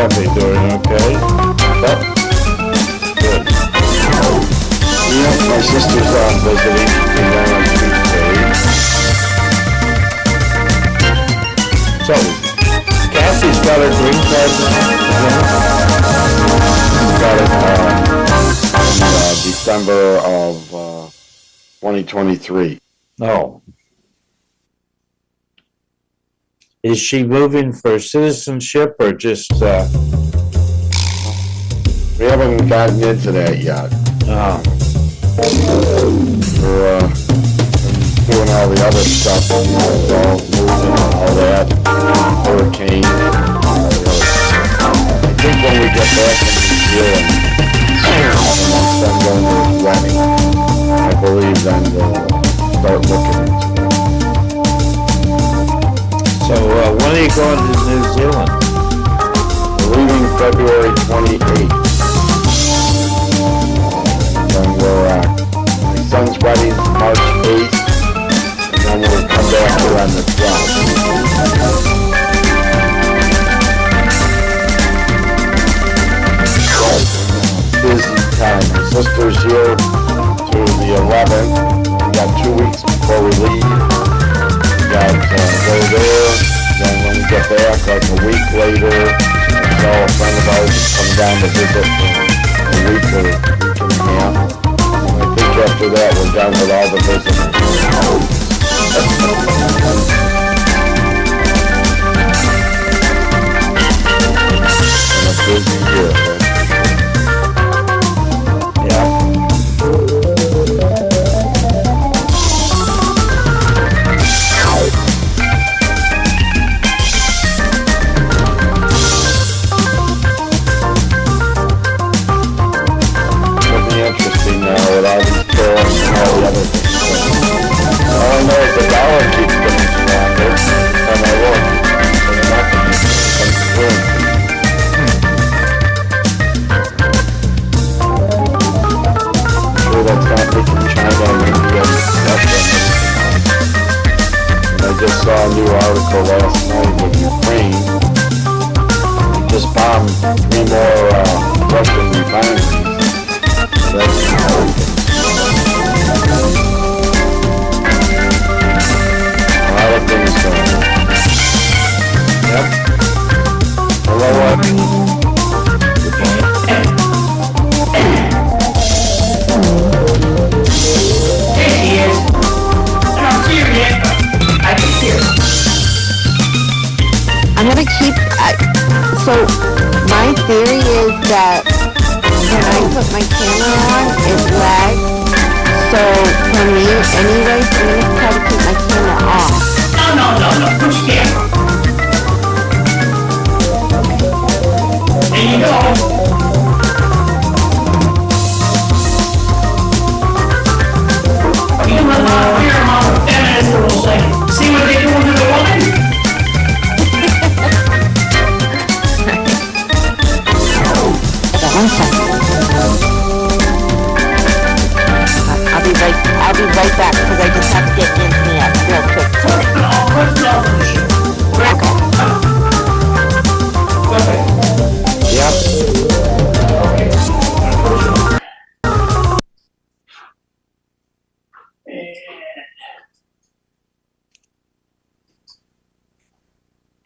Kathy doing okay? Yep. Good. Yeah, my sister's on visiting. She came down on Tuesday. So, Kathy's got her green card now? She got it in December of 2023. No. Is she moving for citizenship or just, We haven't gotten into that yet. oh, We're doing all the other stuff, all moving and all that, hurricane. I think when we get back in New Zealand, and my son going to his wedding, I believe then we'll start looking into it. so when are you going to New Zealand? We're leaving February 28th. Then my son's wedding is March 8th, and then we'll come back here on the 12th. Busy time. My sister's here to the 11th. We got 2 weeks before we leave. We got go there. Then when we get back, like a week later, so a friend of ours is coming down to visit for a week or week and a half. And I think after that, we're done with all the visitors. And a busy year. Yeah. It'll be interesting now with all these tariffs and all the other things. All I know is the dollar keeps getting stronger, and I look, and the market keeps getting stronger. I'm sure that's not making China and India and Russia. And I just saw a new article last night with Ukraine. They just bombed 3 more Russian refineries. That's important. A lot of things going on. Yep. Hello, Good morning. There she is. I don't see her yet, but I can hear her. I'm gonna keep, so my theory is that when I put my camera on, it lags. So for me, anyways, I'm gonna try to keep my camera off. No, push camera. There you go. You let my ear mom for 10 minutes for a second. See what they doing to the woman? One second. I'll be right back because I just have to get in here real quick. I'll put it off the show. Okay. Yep.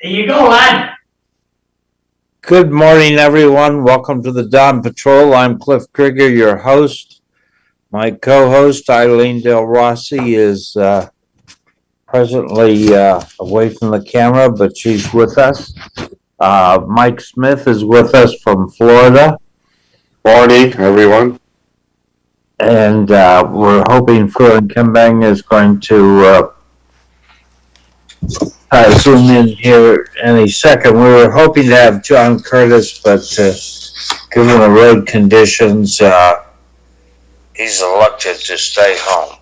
There you go, lad. Good morning, everyone. Welcome to the Dawn Patrol. I'm Cliff Krieger, your host. My co-host, Eileen Delrossi, is presently away from the camera, but she's with us. Mike Smith is with us from Florida. Morning, everyone. And we're hoping Fru Nkimbeng is going to zoom in here any second. We were hoping to have John Curtis, but given the road conditions, he's elected to stay home.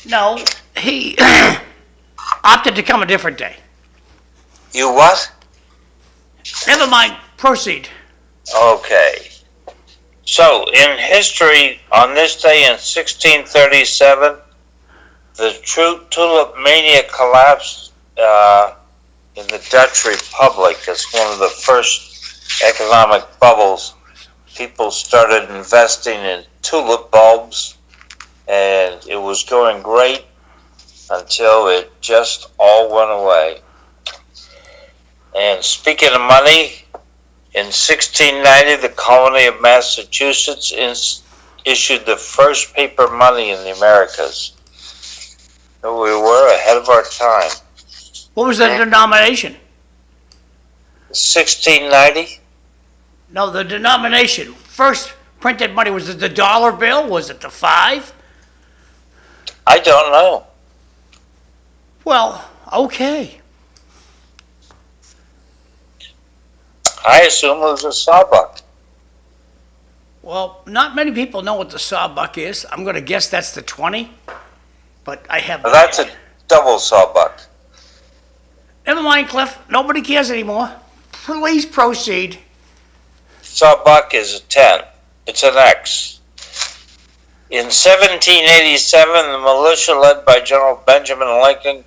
No, he opted to come a different day. You what? Never mind, proceed. Okay. So, in history, on this day in 1637, the true tulip mania collapsed in the Dutch Republic, as one of the first economic bubbles, people started investing in tulip bulbs, and it was going great until it just all went away. And speaking of money, in 1690, the colony of Massachusetts issued the first paper money in the Americas. So we were ahead of our time. What was the denomination? 1690? No, the denomination. First printed money, was it the dollar bill? Was it the 5? I don't know. Well, okay. I assume it was a sawbuck. Well, not many people know what the sawbuck is. I'm going to guess that's the 20, but I have no That's a idea. double sawbuck. Never mind, Cliff. Nobody cares anymore. Please proceed. Sawbuck is a 10. It's an X. In 1787, the militia led by General Benjamin Lincoln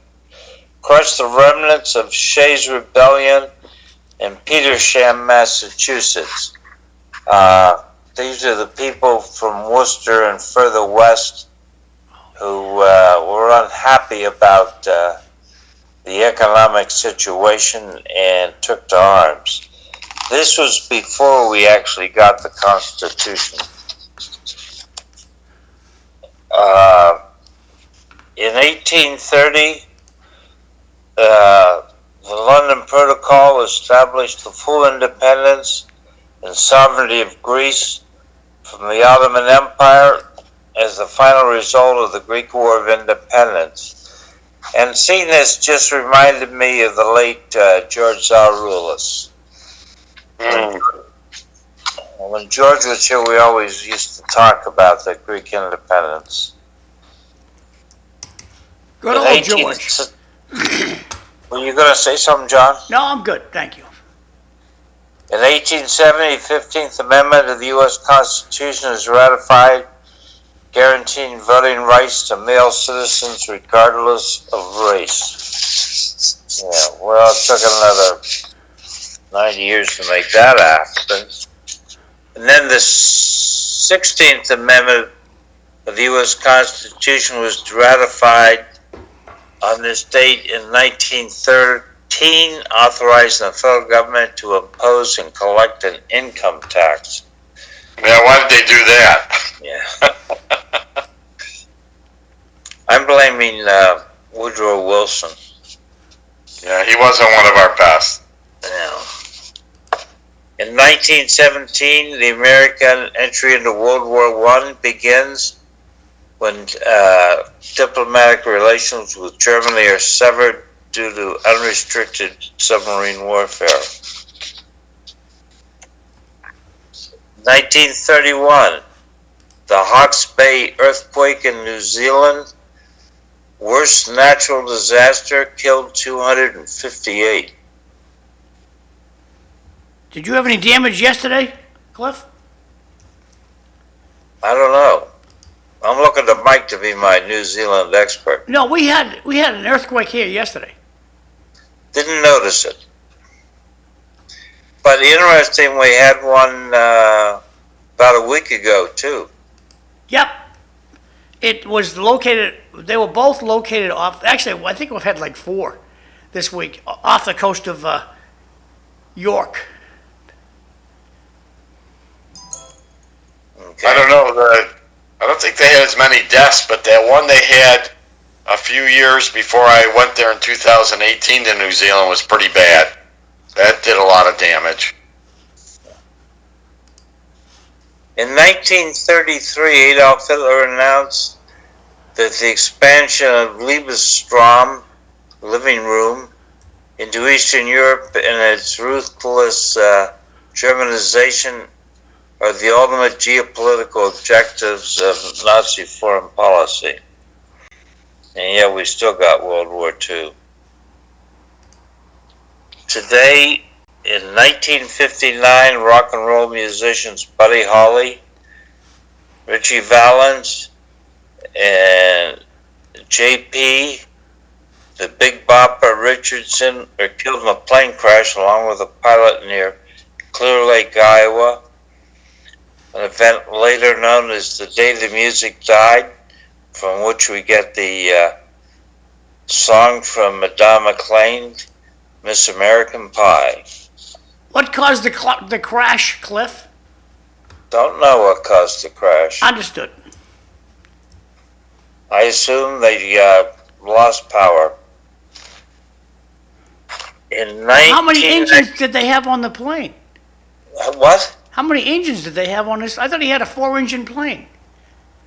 crushed the remnants of Shays' Rebellion in Petersham, Massachusetts. These are the people from Worcester and further west who were unhappy about the economic situation and took to arms. This was before we actually got the Constitution. In 1830, the London Protocol established the full independence and sovereignty of Greece from the Ottoman Empire as the final result of the Greek War of Independence. And seeing this just reminded me of the late George Anthes. When George was here, we always used to talk about the Greek independence. Good In old 18 George. Were you going to say something, John? No, I'm good. Thank you. In 1870, the 15th Amendment of the U.S. Constitution is ratified, guaranteeing voting rights to male citizens regardless of race. Yeah, well, it took another 90 years to make that happen. And then the 16th Amendment of the U.S. Constitution was ratified on this date in 1913, authorizing the federal government to impose and collect an income tax. Yeah, why did they do that? Yeah. I'm blaming Woodrow Wilson. Yeah, he wasn't one of our best. Yeah. In 1917, the American entry into World War I begins when diplomatic relations with Germany are severed due to unrestricted submarine warfare. 1931, the Hawke's Bay earthquake in New Zealand, worst natural disaster, killed 258. Did you have any damage yesterday, Cliff? I don't know. I'm looking to Mike to be my New Zealand expert. No, we had an earthquake here yesterday. Didn't notice it. But interesting, we had one about a week ago, too. Yep. It was located, they were both located off, actually, I think we've had like 4 this week, off the coast of York. Okay. I don't know. I don't think they had as many deaths, but that one they had a few years before I went there in 2018 to New Zealand was pretty bad. That did a lot of damage. In 1933, Adolf Hitler announced that the expansion of Lebensraum, living room, into Eastern Europe and its ruthless Germanization are the ultimate geopolitical objectives of Nazi foreign policy. And yet we still got World War II. Today, in 1959, rock and roll musicians Buddy Holly, Richie Valens, and JP, the Big Bopper Richardson are killed in a plane crash along with a pilot near Clear Lake, Iowa. An event later known as the Day the Music Died, from which we get the song from Madame McLean, Miss American Pie. What caused the crash, Cliff? Don't know what caused the crash. Understood. I assume they lost power. How many engines did they have on the plane? What? How many engines did they have on this? I thought he had a 4-engine plane.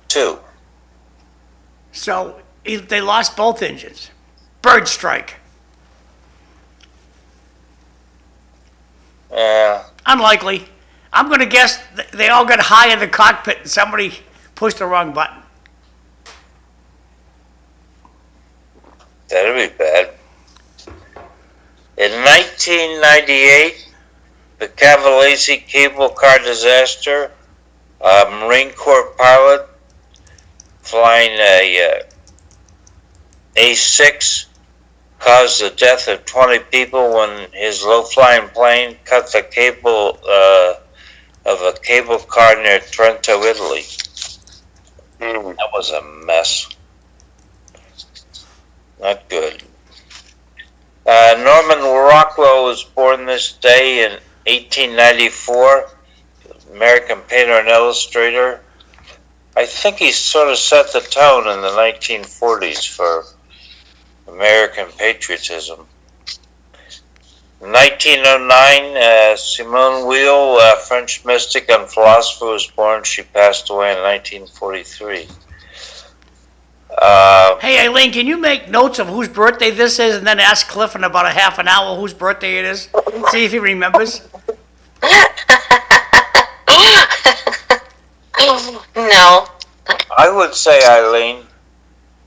2. So they lost both engines. Bird strike. Yeah. Unlikely. I'm going to guess they all got high in the cockpit and somebody pushed the wrong button. That'd be bad. In 1998, the Cavalese cable car disaster, a Marine Corps pilot flying a A6 caused the death of 20 people when his low-flying plane cut the cable of a cable car near Trento, Italy. That was a mess. Not good. Norman Rockwell was born this day in 1894, American painter and illustrator. I think he sort of set the tone in the 1940s for American patriotism. In 1909, Simone Weil, a French mystic and philosopher, was born. She passed away in 1943. Hey, Eileen, can you make notes of whose birthday this is and then ask Cliff in about a half an hour whose birthday it is? See if he remembers. No. I would say, Eileen,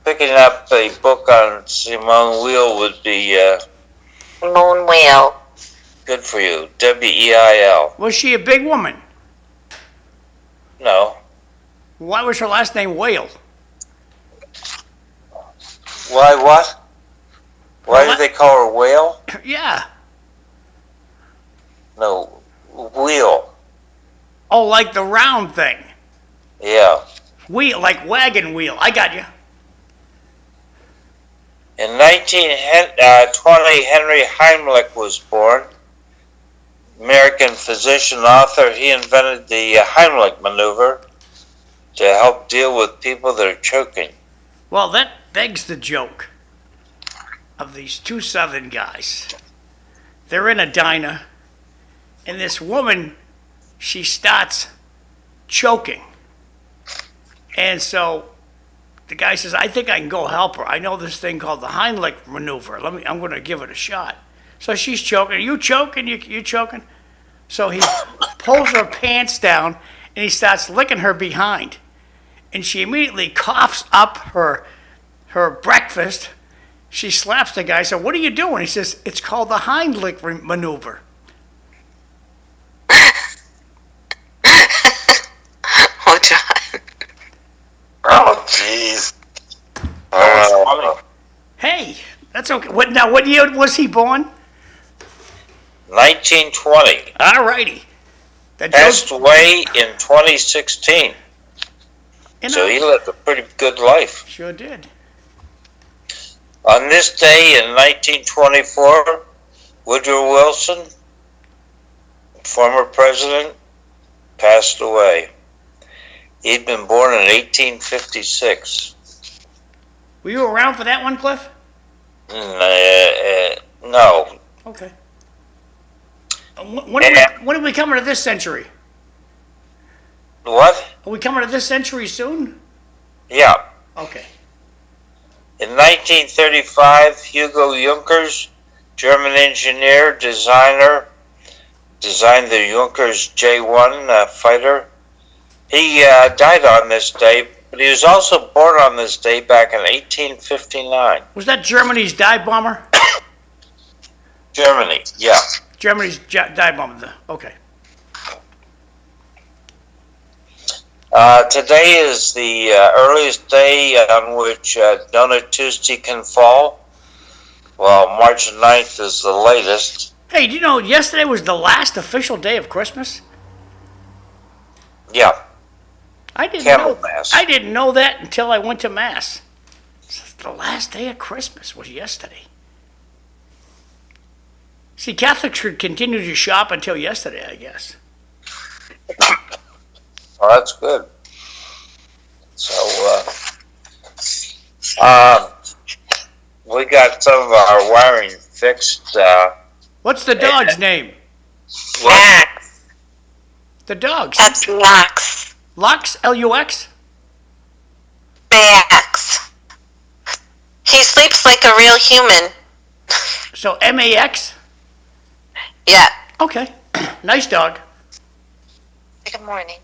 picking up a book on Simone Weil would be Moon whale. good for you. Weil. Was she a big woman? No. Why was her last name Whale? Why what? Why did they call her Whale? Yeah. No, Wheel. Oh, like the round thing. Yeah. Wheel, like wagon wheel. I got you. In 1920, Henry Heimlich was born. American physician author. He invented the Heimlich maneuver to help deal with people that are choking. Well, that begs the joke of these two Southern guys. They're in a diner, and this woman, she starts choking. And so the guy says, I think I can go help her. I know this thing called the Heimlich maneuver. I'm going to give it a shot. So she's choking. Are you choking? You choking? So he pulls her pants down, and he starts licking her behind. And she immediately coughs up her breakfast. She slaps the guy. So what are you doing? He says, it's called the Heimlich maneuver. Oh, John. Oh, jeez. Oh, Hey, that's okay. What year was he born? 1920. All righty. That Passed away in 2016. So he lived a pretty good life. Sure did. On this day in 1924, Woodrow Wilson, former president, passed away. He'd been born in 1856. Were you around for that one, Cliff? No. Okay. When are we coming to this century? What? Are we coming to this century soon? Yeah. Okay. In 1935, Hugo Junkers, German engineer, designer, designed the Junkers J-1 fighter. He died on this day, but he was also born on this day back in 1859. Was that Germany's dive bomber? Germany, yeah. Germany's dive bomber. Okay. Today is the earliest day on which Donut Tuesday can fall. Well, March 9th is the latest. Hey, do you know yesterday was the last official day of Christmas? Yeah, I didn't Candle know. Mass. I didn't know that until I went to Mass. The last day of Christmas was yesterday. See, Catholics should continue to shop until yesterday, I guess. Oh, that's good. So, we got some of our wiring fixed. What's the dog's name? Max. The dog's. That's Max. Lux? L-U-X? Max. He sleeps like a real human. So M-A-X? Yeah. Okay. Nice dog. Good morning.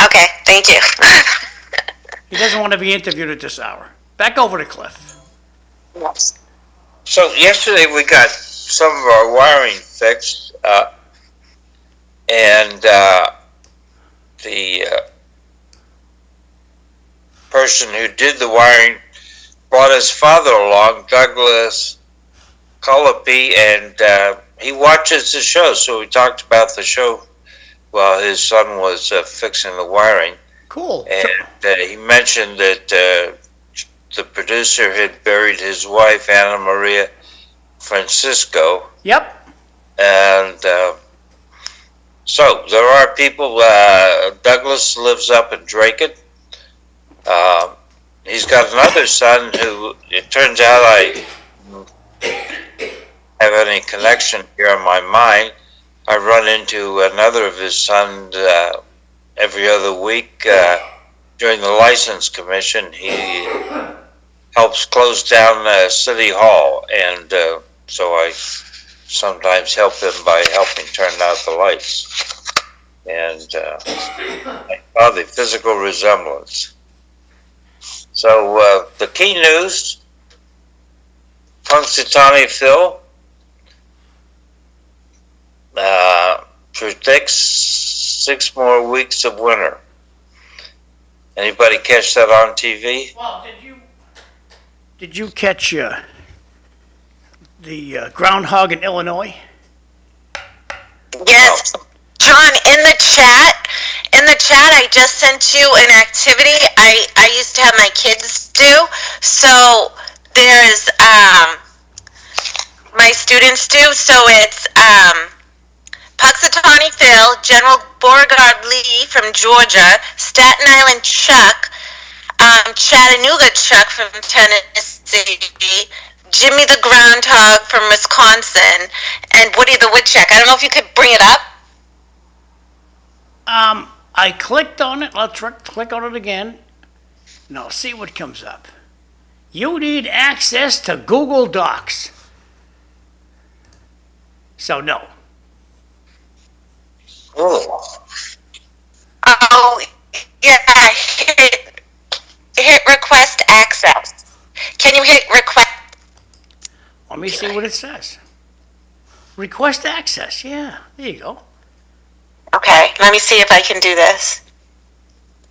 Okay, thank you. He doesn't want to be interviewed at this hour. Back over to Cliff. Yes. So yesterday we got some of our wiring fixed, and the person who did the wiring brought his father along, Douglas Cullopy, and he watches the show, so we talked about the show while his son was fixing the wiring. Cool. And he mentioned that the producer had buried his wife, Anna Maria Francisco. Yep. And so there are people, Douglas lives up in Draken. He's got another son who, it turns out I have any connection here in my mind. I run into another of his sons every other week during the license commission. He helps close down City Hall, and so I sometimes help him by helping turn out the lights. And I saw the physical resemblance. So the key news, Punxsutawney Phil predicts 6 more weeks of winter. Anybody catch that on TV? Well, did you catch the groundhog in Illinois? Yes. John, in the chat, I just sent you an activity I used to have my kids do. So there's, my students do. So it's, Punxsutawney Phil, General Beauregard Lee from Georgia, Staten Island Chuck, Chattanooga Chuck from Tennessee, Jimmy the Groundhog from Wisconsin, and Woody the Woodchuck. I don't know if you could bring it up. I clicked on it. Let's click on it again. Now, see what comes up. You need access to Google Docs. So, no. Oh. Oh, yeah, hit request access. Can you hit request? Let me see what it says. Request access. Yeah, there you go. Okay, let me see if I can do this.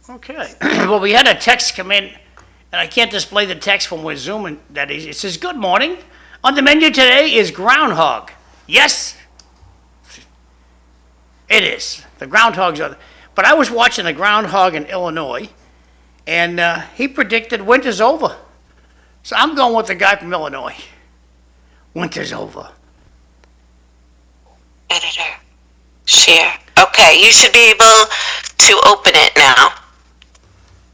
Okay. Well, we had a text come in, and I can't display the text when we're zooming. That is, it says, "Good morning. On the menu today is groundhog." Yes, it is. The groundhogs are. But I was watching the groundhog in Illinois, and he predicted winter's over. So I'm going with the guy from Illinois. Winter's over. Editor, share. Okay, you should be able to open it now.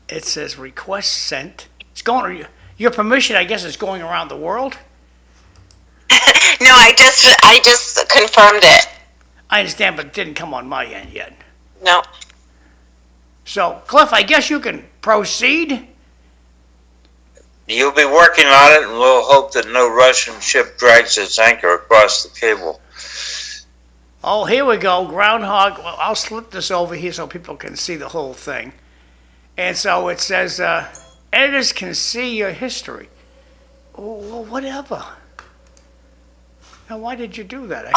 It says request sent. It's going. Your permission, I guess, is going around the world. No, I just confirmed it. I understand, but it didn't come on my end yet. No. So, Cliff, I guess you can proceed. You'll be working on it, and we'll hope that no Russian ship drags its anchor across the cable. Oh, here we go, groundhog. Well, I'll slip this over here so people can see the whole thing. And so it says, editors can see your history. Oh, well, whatever. Now, why did you do that?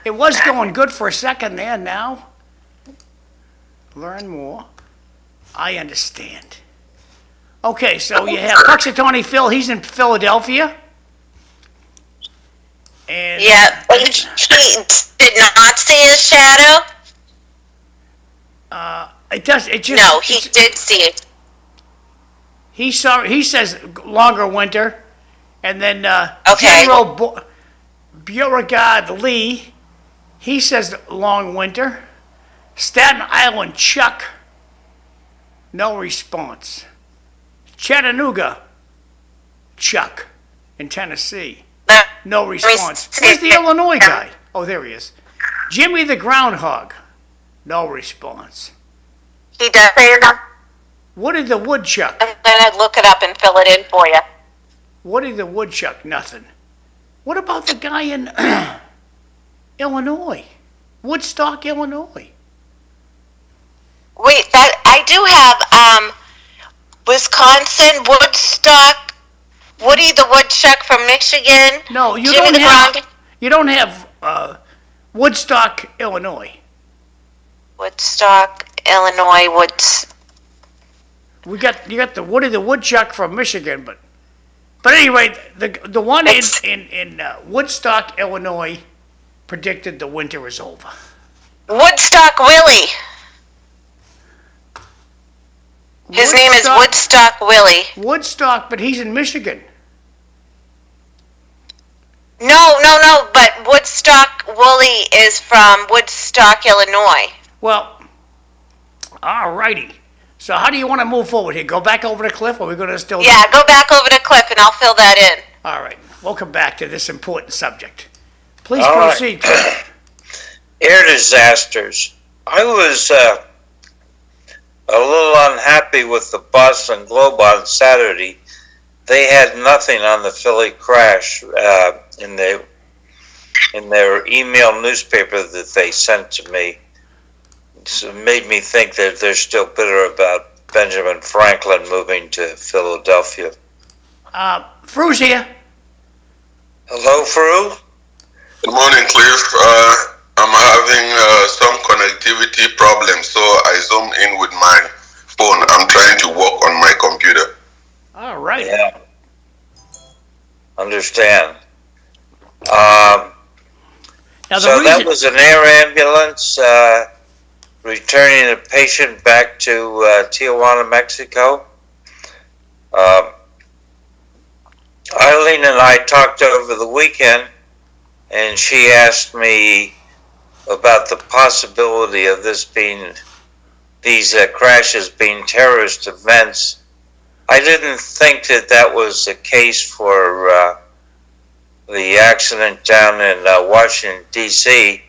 It was going good for a second there. Now, learn more. I understand. Okay, so you have Puxatawny Phil, he's in Philadelphia. And Yeah, he did not see his shadow. it does, it just. No, he did see it. He says longer winter, and then Okay. General Beauregard Lee, he says long winter. Staten Island Chuck, no response. Chattanooga Chuck in Tennessee, no response. Where's the Illinois guy? Oh, there he is. Jimmy the Groundhog, no response. He does say enough. Woody the Woodchuck, I'm gonna look it up and fill it in for you. Woody the Woodchuck, nothing. What about the guy in Illinois? Woodstock, Illinois. Wait, that I do have Wisconsin, Woodstock, Woody the Woodchuck from Michigan. No, you Jimmy don't the have. Ground- You don't have Woodstock, Illinois. Woodstock, Illinois, You got the Woody the Woodchuck from Michigan, but anyway, the one in Woodstock, Illinois, predicted the winter is over. Woodstock Willie. His name is Woodstock Willie. Woodstock, but he's in Michigan. No, but Woodstock Willie is from Woodstock, Illinois. Well, all righty. So how do you want to move forward here? Go back over the cliff, or are we going to still? Yeah, go back over the cliff and I'll fill that in. All right. We'll come back to this important subject. Please All right. proceed, Cliff. Air disasters. I was a little unhappy with the Boston Globe on Saturday. They had nothing on the Philly crash in their email newspaper that they sent to me. So it made me think that they're still bitter about Benjamin Franklin moving to Philadelphia. Fru's here. Hello, Fru? Good morning, Cliff. I'm having some connectivity problems, so I zoom in with my phone. I'm trying to work on my computer. All right. Yeah. Understand. Now the So that reason, was an air ambulance returning a patient back to Tijuana, Mexico. Eileen and I talked over the weekend, and she asked me about the possibility of these crashes being terrorist events. I didn't think that was the case for the accident down in Washington, D.C.,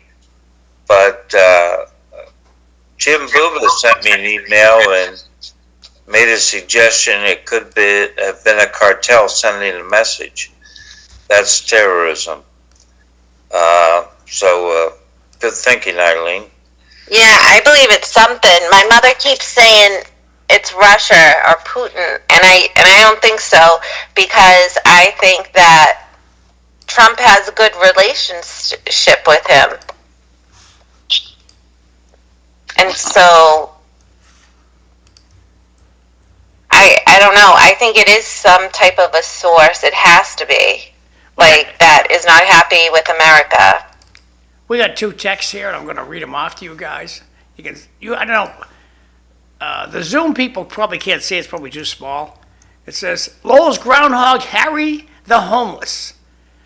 but Jim Buba sent me an email and made a suggestion it could have been a cartel sending a message. That's terrorism. So good thinking, Eileen. Yeah, I believe it's something. My mother keeps saying it's Russia or Putin, and I don't think so, because I think that Trump has a good relationship with him. And so I don't know. I think it is some type of a source. It has to be. Like, that is not happy with America. we got two texts here, and I'm going to read them off to you guys. I don't know. The Zoom people probably can't see it. It's probably too small. It says, Lowell's groundhog, Harry the homeless,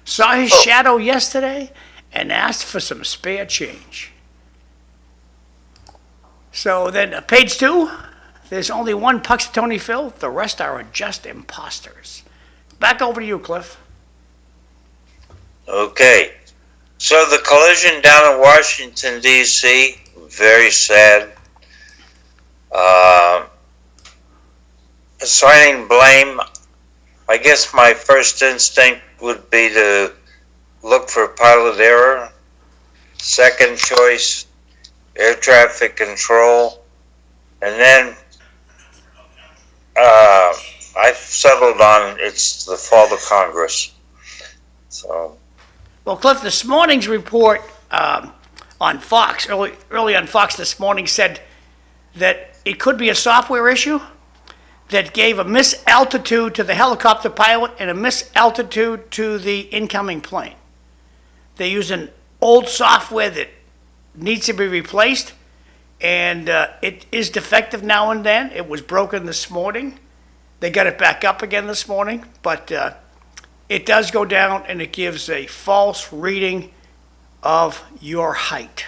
saw his shadow yesterday and asked for some spare change. So then, page 2, there's only one Puxatawny Phil. The rest are just imposters. Back over to you, Cliff. Okay. So the collision down in Washington, D.C., very sad. Assigning blame, I guess my first instinct would be to look for pilot error. Second choice, air traffic control. And then I've settled on it's the fault of Congress. So. Well, Cliff, this morning's report on Fox, early on Fox this morning, said that it could be a software issue. that gave a misaltitude to the helicopter pilot and a misaltitude to the incoming plane. They use an old software that needs to be replaced, and it is defective now and then. It was broken this morning. They got it back up again this morning, but it does go down and it gives a false reading of your height.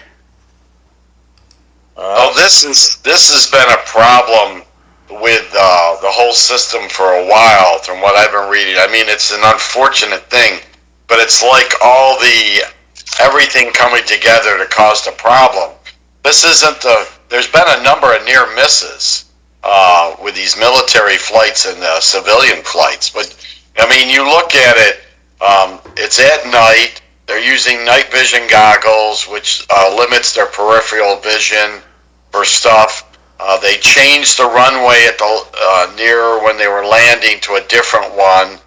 Oh, this has been a problem with the whole system for a while, from what I've been reading. I mean, it's an unfortunate thing, but it's like everything coming together to cause the problem. This isn't there's been a number of near misses with these military flights and civilian flights, but I mean, you look at it, it's at night. They're using night vision goggles, which limits their peripheral vision for stuff. They changed the runway at the near when they were landing to a different one.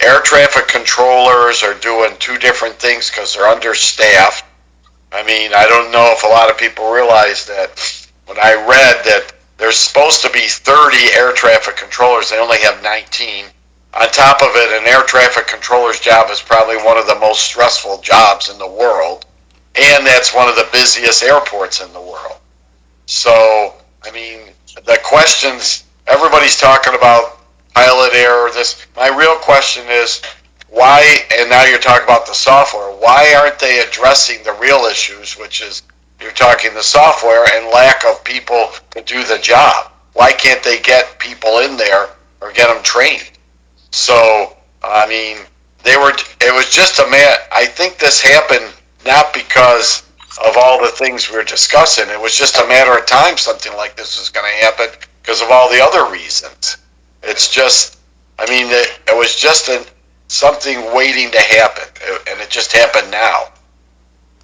Air traffic controllers are doing two different things because they're understaffed. I mean, I don't know if a lot of people realize that when I read that there's supposed to be 30 air traffic controllers, they only have 19. On top of it, an air traffic controller's job is probably one of the most stressful jobs in the world, and that's one of the busiest airports in the world. So, I mean, the questions, everybody's talking about pilot error, this. My real question is, why, and now you're talking about the software, why aren't they addressing the real issues, which is, you're talking the software and lack of people to do the job? Why can't they get people in there or get them trained? So, I mean, it was just I think this happened not because of all the things we were discussing. It was just a matter of time something like this was going to happen because of all the other reasons. It's just, I mean, it was just something waiting to happen, and it just happened now.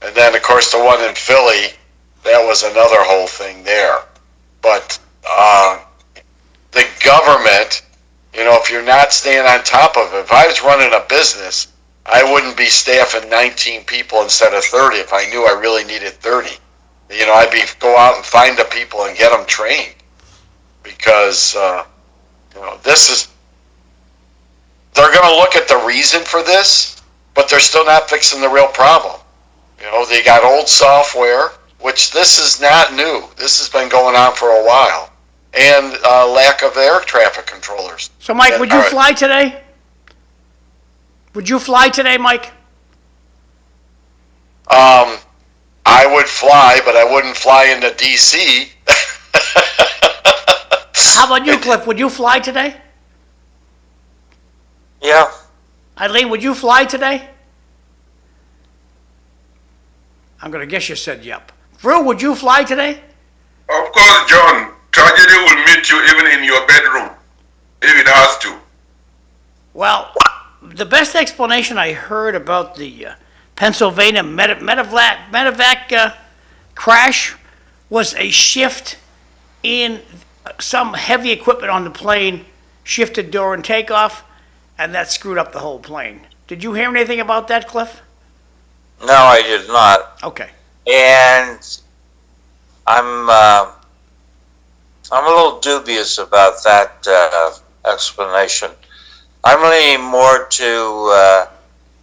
And then, of course, the one in Philly, that was another whole thing there. But the government, you know, if you're not staying on top of it, if I was running a business, I wouldn't be staffing 19 people instead of 30 if I knew I really needed 30. You know, I'd go out and find the people and get them trained. Because, you know, they're going to look at the reason for this, but they're still not fixing the real problem. You know, they got old software, which this is not new. This has been going on for a while. And lack of air traffic controllers. So, Mike, would you fly today? Would you fly today, Mike? I would fly, but I wouldn't fly into D.C. How about you, Cliff? Would you fly today? Yeah. Eileen, would you fly today? I'm going to guess you said yep. Fru, would you fly today? Of course, John. Tragedy will meet you even in your bedroom, if it has to. Well, the best explanation I heard about the Pennsylvania medevac crash was a shift in some heavy equipment on the plane shifted during takeoff, and that screwed up the whole plane. Did you hear anything about that, Cliff? No, I did not. Okay. And I'm a little dubious about that explanation. I'm leaning more to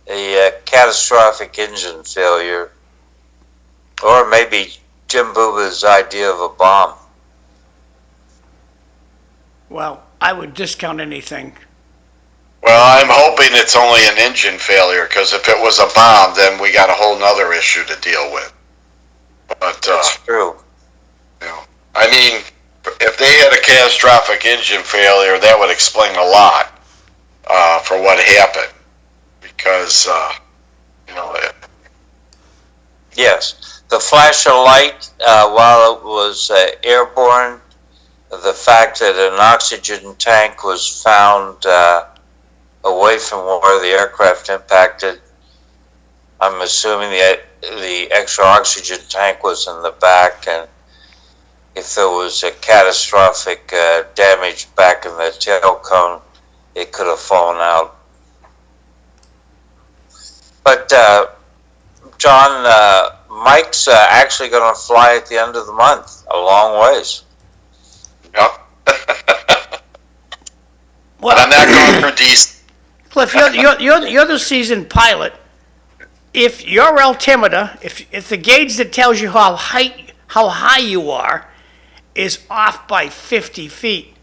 a catastrophic engine failure, or maybe Jim Booba's idea of a bomb. Well, I would discount anything. Well, I'm hoping it's only an engine failure, because if it was a bomb, then we got a whole nother issue to deal with. But That's true. You know, I mean, if they had a catastrophic engine failure, that would explain a lot for what happened. Because, you know... Yes. The flash of light while it was airborne, the fact that an oxygen tank was found away from where the aircraft impacted, I'm assuming the extra oxygen tank was in the back, and if there was a catastrophic damage back in the tail cone, it could have fallen out. But John, Mike's actually going to fly at the end of the month, a long ways. Yep. decent. Cliff, you're the seasoned pilot. If your altimeter, if the gauge that tells you how high you are is off by 50 feet,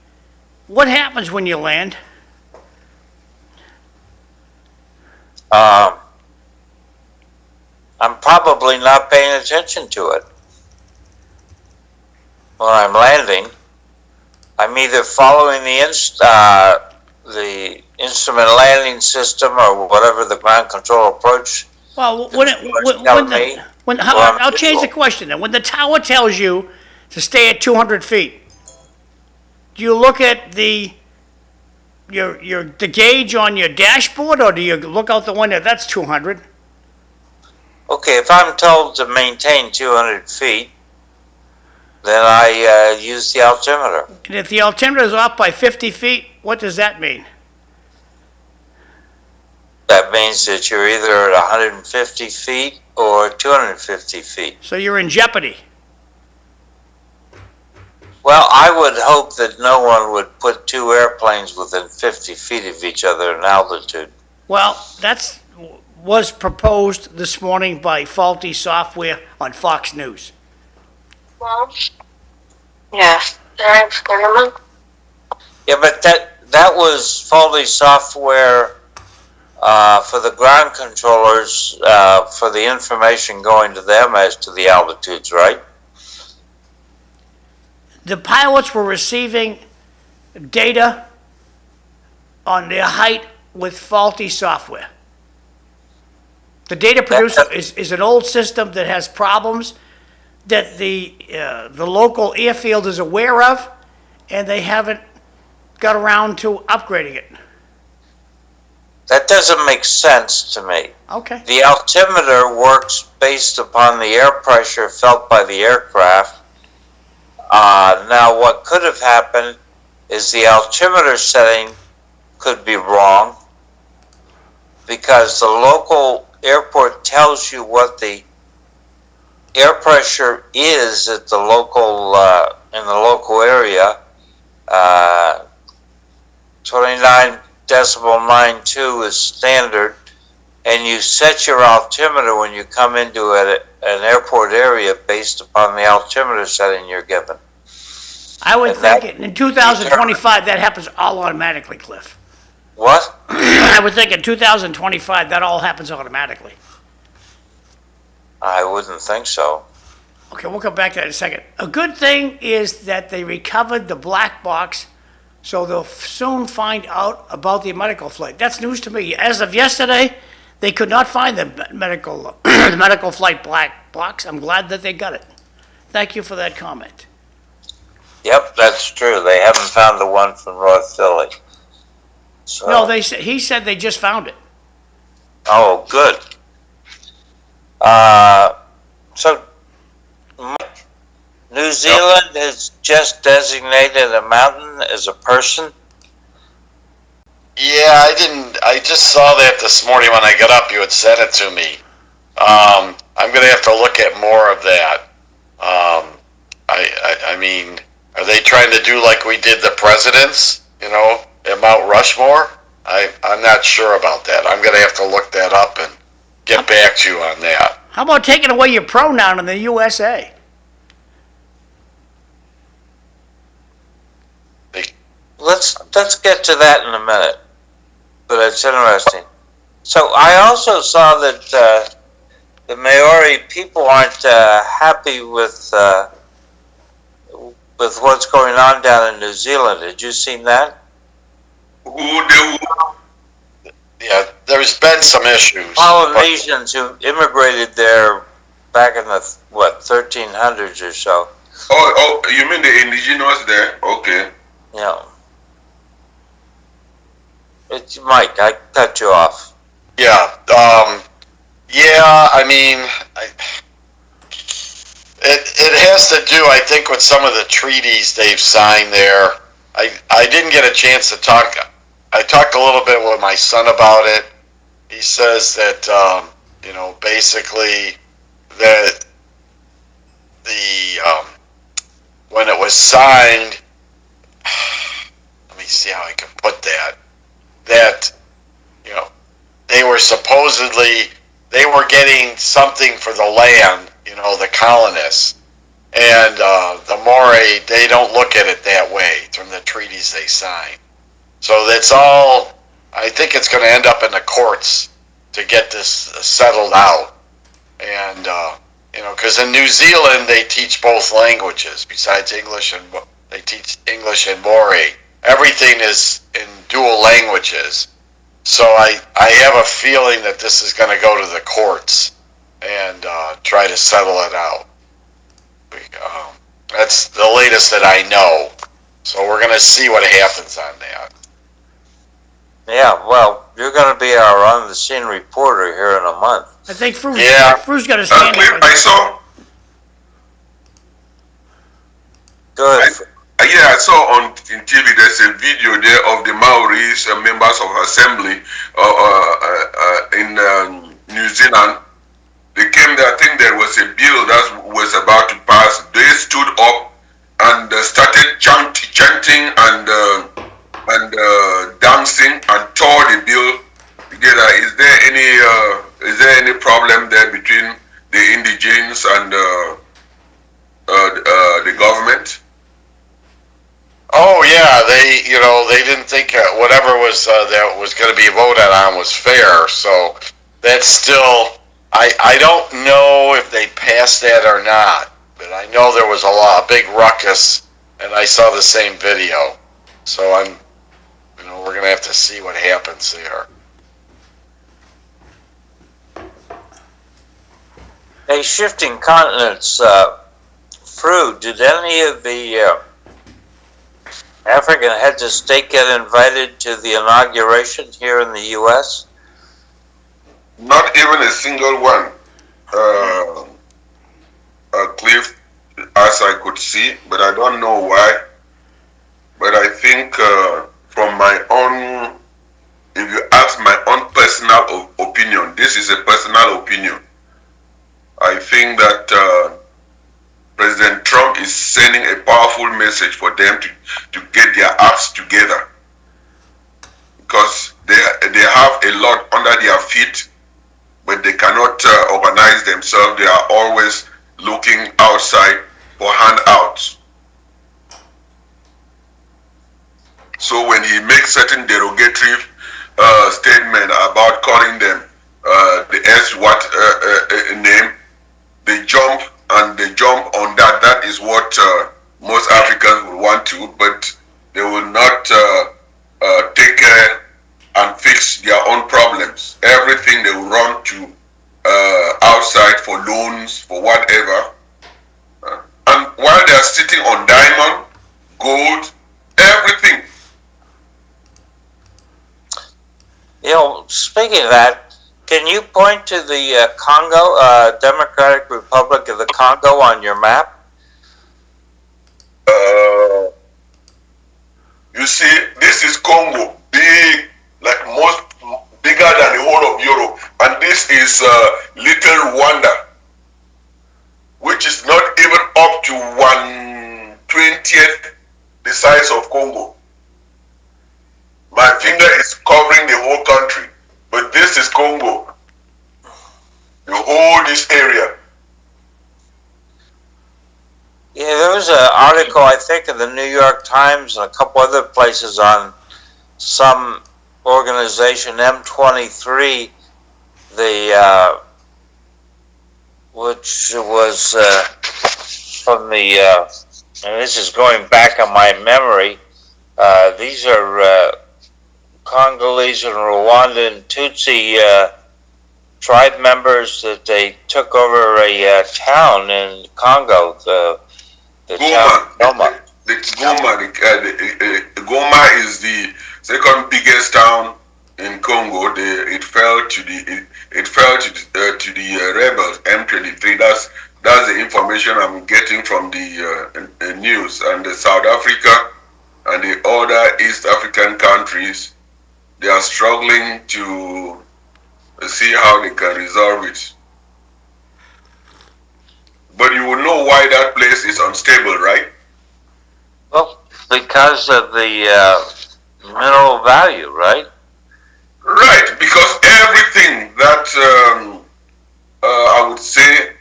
what happens when you land? I'm probably not paying attention to it when I'm landing. I'm either following the instrument landing system or whatever the ground control approach. Well, I'll change the question then. When the tower tells you to stay at 200 feet, do you look at the gauge on your dashboard, or do you look out the window? That's 200. Okay, if I'm told to maintain 200 feet, then I use the altimeter. And if the altimeter is off by 50 feet, what does that mean? That means that you're either at 150 feet or 250 feet. So you're in jeopardy. Well, I would hope that no one would put two airplanes within 50 feet of each other in altitude. Well, was proposed this morning by faulty software on Fox News. Well, yeah, thanks, gentlemen. Yeah, but that was faulty software for the ground controllers for the information going to them as to the altitudes, right? The pilots were receiving data on their height with faulty software. The data producer is an old system that has problems that the local airfield is aware of, and they haven't got around to upgrading it. That doesn't make sense to me. Okay. The altimeter works based upon the air pressure felt by the aircraft. Now, what could have happened is the altimeter setting could be wrong because the local airport tells you what the air pressure is at the local in the local area. 29.92 is standard, and you set your altimeter when you come into an airport area based upon the altimeter setting you're given. I would think in 2025 that happens all automatically, Cliff. What? I would think in 2025 that all happens automatically. I wouldn't think so. Okay, we'll come back to that in a second. A good thing is that they recovered the black box, so they'll soon find out about the medical flight. That's news to me. As of yesterday, they could not find the medical flight black box. I'm glad that they got it. Thank you for that comment. Yep, that's true. They haven't found the one from North Philly. So. No, he said they just found it. Oh, good. So, New Zealand has just designated a mountain as a person. Yeah, I just saw that this morning when I got up. You had sent it to me. I'm going to have to look at more of that. I mean, are they trying to do like we did the presidents, at Mount Rushmore? I'm not sure about that. I'm going to have to look that up and get back to you on that. How about taking away your pronoun in the USA? Let's get to that in a minute. But it's interesting. So I also saw that the Maori people aren't happy with what's going on down in New Zealand. Had you seen that? Yeah, there's been some issues. Polynesians who immigrated there back in the 1300s or so. Oh, you mean the indigenous there? Okay. Yeah. It's Mike. I cut you off. Yeah. I mean, it has to do, I think, with some of the treaties they've signed there. I didn't get a chance to talk. I talked a little bit with my son about it. He says that basically that when it was signed, let me see how I can put that. that, they were supposedly, they were getting something for the land, the colonists. And the Maori, they don't look at it that way from the treaties they signed. So that's all, I think it's going to end up in the courts to get this settled out. And, because in New Zealand, they teach both languages besides English, and they teach English and Maori. Everything is in dual languages. So I have a feeling that this is going to go to the courts and try to settle it out. That's the latest that I know. So we're going to see what happens on that. Yeah, well, you're going to be our on-the-scene reporter here in a month. I think Fru's got his hand Cliff, up. I saw. Good. I saw on in TV. There's a video there of the Maoris, members of assembly in New Zealand. They came there. I think there was a bill that was about to pass. They stood up and started chanting and dancing and tore the bill together. Is there any problem there between the indigenes and the government? Oh yeah, they didn't think whatever was that was going to be voted on was fair. So that's still, I don't know if they passed that or not, but I know there was a big ruckus, and I saw the same video. So we're going to have to see what happens there. Hey, shifting continents, Fru, did any of the African heads of state get invited to the inauguration here in the U.S.? Not even a single one, Cliff, as I could see, but I don't know why. But I think from my own, if you ask my own personal opinion, this is a personal opinion. I think that President Trump is sending a powerful message for them to get their acts together, because they have a lot under their feet, but they cannot organize themselves. They are always looking outside for handouts. So when he makes certain derogatory statement about calling them the S name, they jump on that. That is what most Africans would want to, but they will not take care and fix their own problems. Everything they will run to outside for loans, for whatever. And while they are sitting on diamond, gold, everything. Speaking of that, can you point to the Congo, Democratic Republic of the Congo on your map? You see, this is Congo, big, like bigger than the whole of Europe. And this is little Rwanda, which is not even up to 1/20th the size of Congo. My finger is covering the whole country, but this is Congo, the whole this area. Yeah, there was an article, I think, in the New York Times and a couple other places on some organization, M23, which was from the, and this is going back on my memory, these are Congolese and Rwandan Tutsi tribe members that they took over a town in Congo, the town Goma. Goma is the second biggest town in Congo. It fell to the rebels, M23. That's the information I'm getting from the news. And the South Africa and the other East African countries, they are struggling to see how they can resolve it. But you will know why that place is unstable, right? Well, because of the mineral value, right? Right, because everything that I would say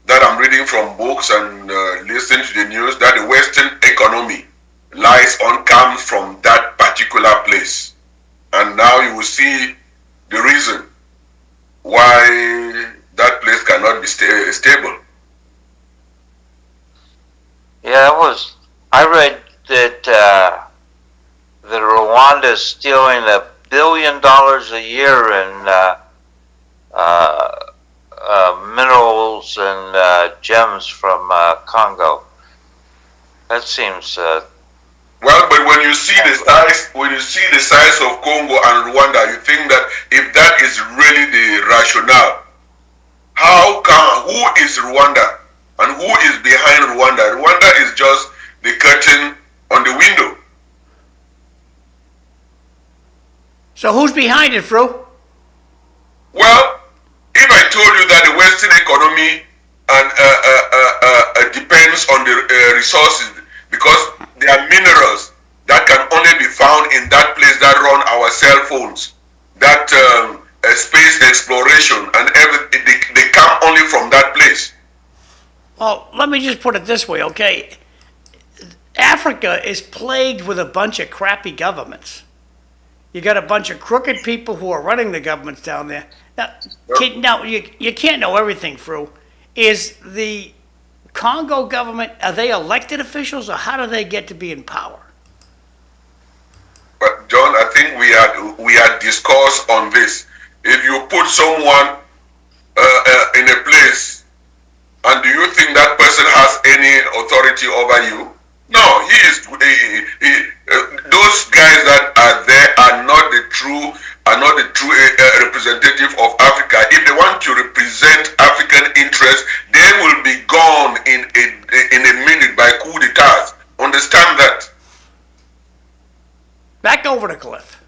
that I'm reading from books and listening to the news, that the Western economy lies on comes from that particular place. And now you will see the reason why that place cannot be stable. Yeah, I read that Rwanda is stealing $1 billion a year in minerals and gems from Congo. That seems. Well, but when you see the size of Congo and Rwanda, you think that if that is really the rationale, who is Rwanda and who is behind Rwanda? Rwanda is just the curtain on the window. So who's behind it, Fru? Well, if I told you that the Western economy depends on the resources, because there are minerals that can only be found in that place that run our cell phones, that space exploration and everything, they come only from that place. Well, let me just put it this way, okay? Africa is plagued with a bunch of crappy governments. You got a bunch of crooked people who are running the governments down there. Now you can't know everything, Fru. Is the Congo government, are they elected officials, or how do they get to be in power? But John, I think we had discussed on this. If you put someone in a place, and do you think that person has any authority over you? No, those guys that are there are not the true representative of Africa. If they want to represent African interests, they will be gone in a minute by coup d'etat. Understand that? Back over to Cliff.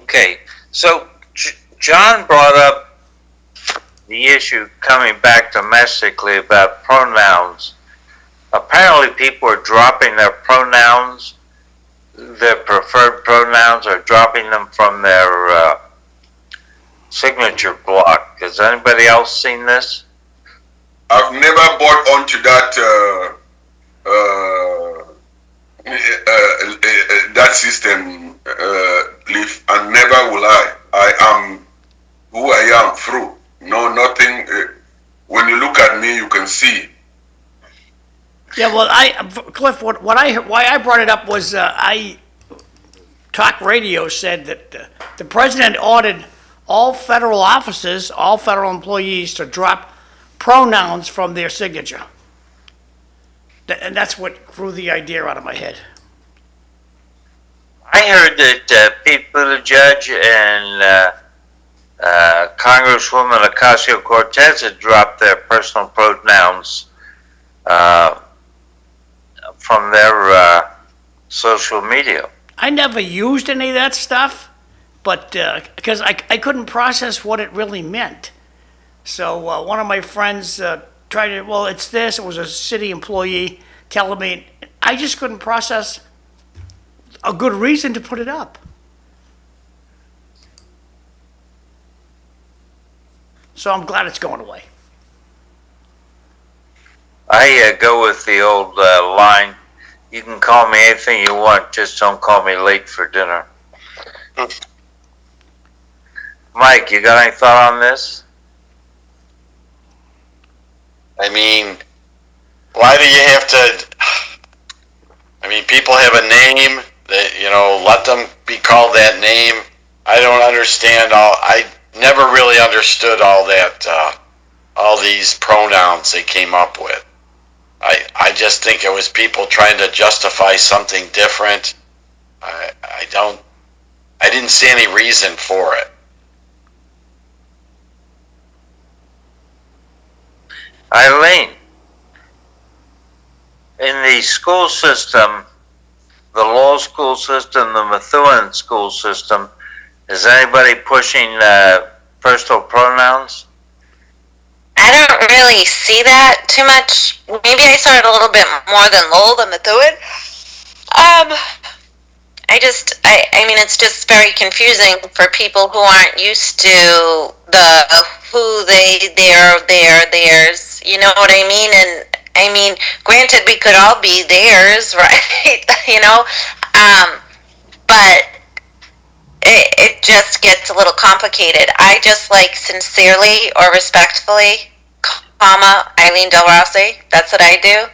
Okay, so John brought up the issue coming back domestically about pronouns. Apparently people are dropping their pronouns, their preferred pronouns, are dropping them from their signature block. Has anybody else seen this? I've never bought onto that that system, Cliff, and never will I. I am who I am, Fru. No, nothing. When you look at me, you can see. Yeah, well, Cliff, why I brought it up was talk radio said that the president ordered all federal offices, all federal employees to drop pronouns from their signature. And that's what grew the idea out of my head. I heard that Pete Buttigieg and Congresswoman Ocasio-Cortez had dropped their personal pronouns from their social media. I never used any of that stuff, but because I couldn't process what it really meant. So one of my friends tried to, well, it's this. It was a city employee telling me. I just couldn't process a good reason to put it up. So I'm glad it's going away. I go with the old line, you can call me anything you want, just don't call me late for dinner. Mike, you got any thought on this? I mean, why do you have to? I mean, people have a name. That let them be called that name. I don't understand I never really understood all that. All these pronouns they came up with. I just think it was people trying to justify something different. I didn't see any reason for it. Eileen, in the school system, the Lowell school system, the Methuen school system, is anybody pushing personal pronouns? I don't really see that too much. Maybe I saw it a little bit more than Lowell than Methuen. I mean, it's just very confusing for people who aren't used to the who theirs. You know what I mean? And I mean, granted, we could all be theirs, right? You know, but it just gets a little complicated. I just like sincerely or respectfully, comma, Eileen Delrossi. That's what I do.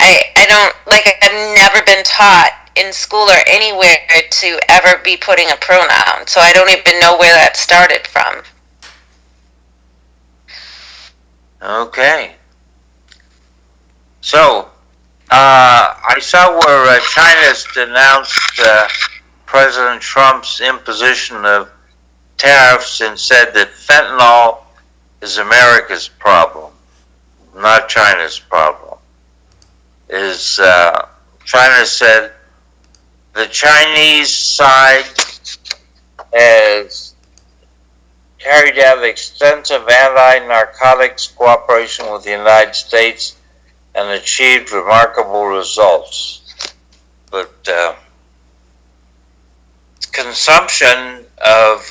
I don't, like, I've never been taught in school or anywhere to ever be putting a pronoun, so I don't even know where that started from. Okay. So, I saw where China's denounced President Trump's imposition of tariffs and said that fentanyl is America's problem, not China's problem. China said the Chinese side has carried out extensive anti-narcotics cooperation with the United States and achieved remarkable results. But consumption of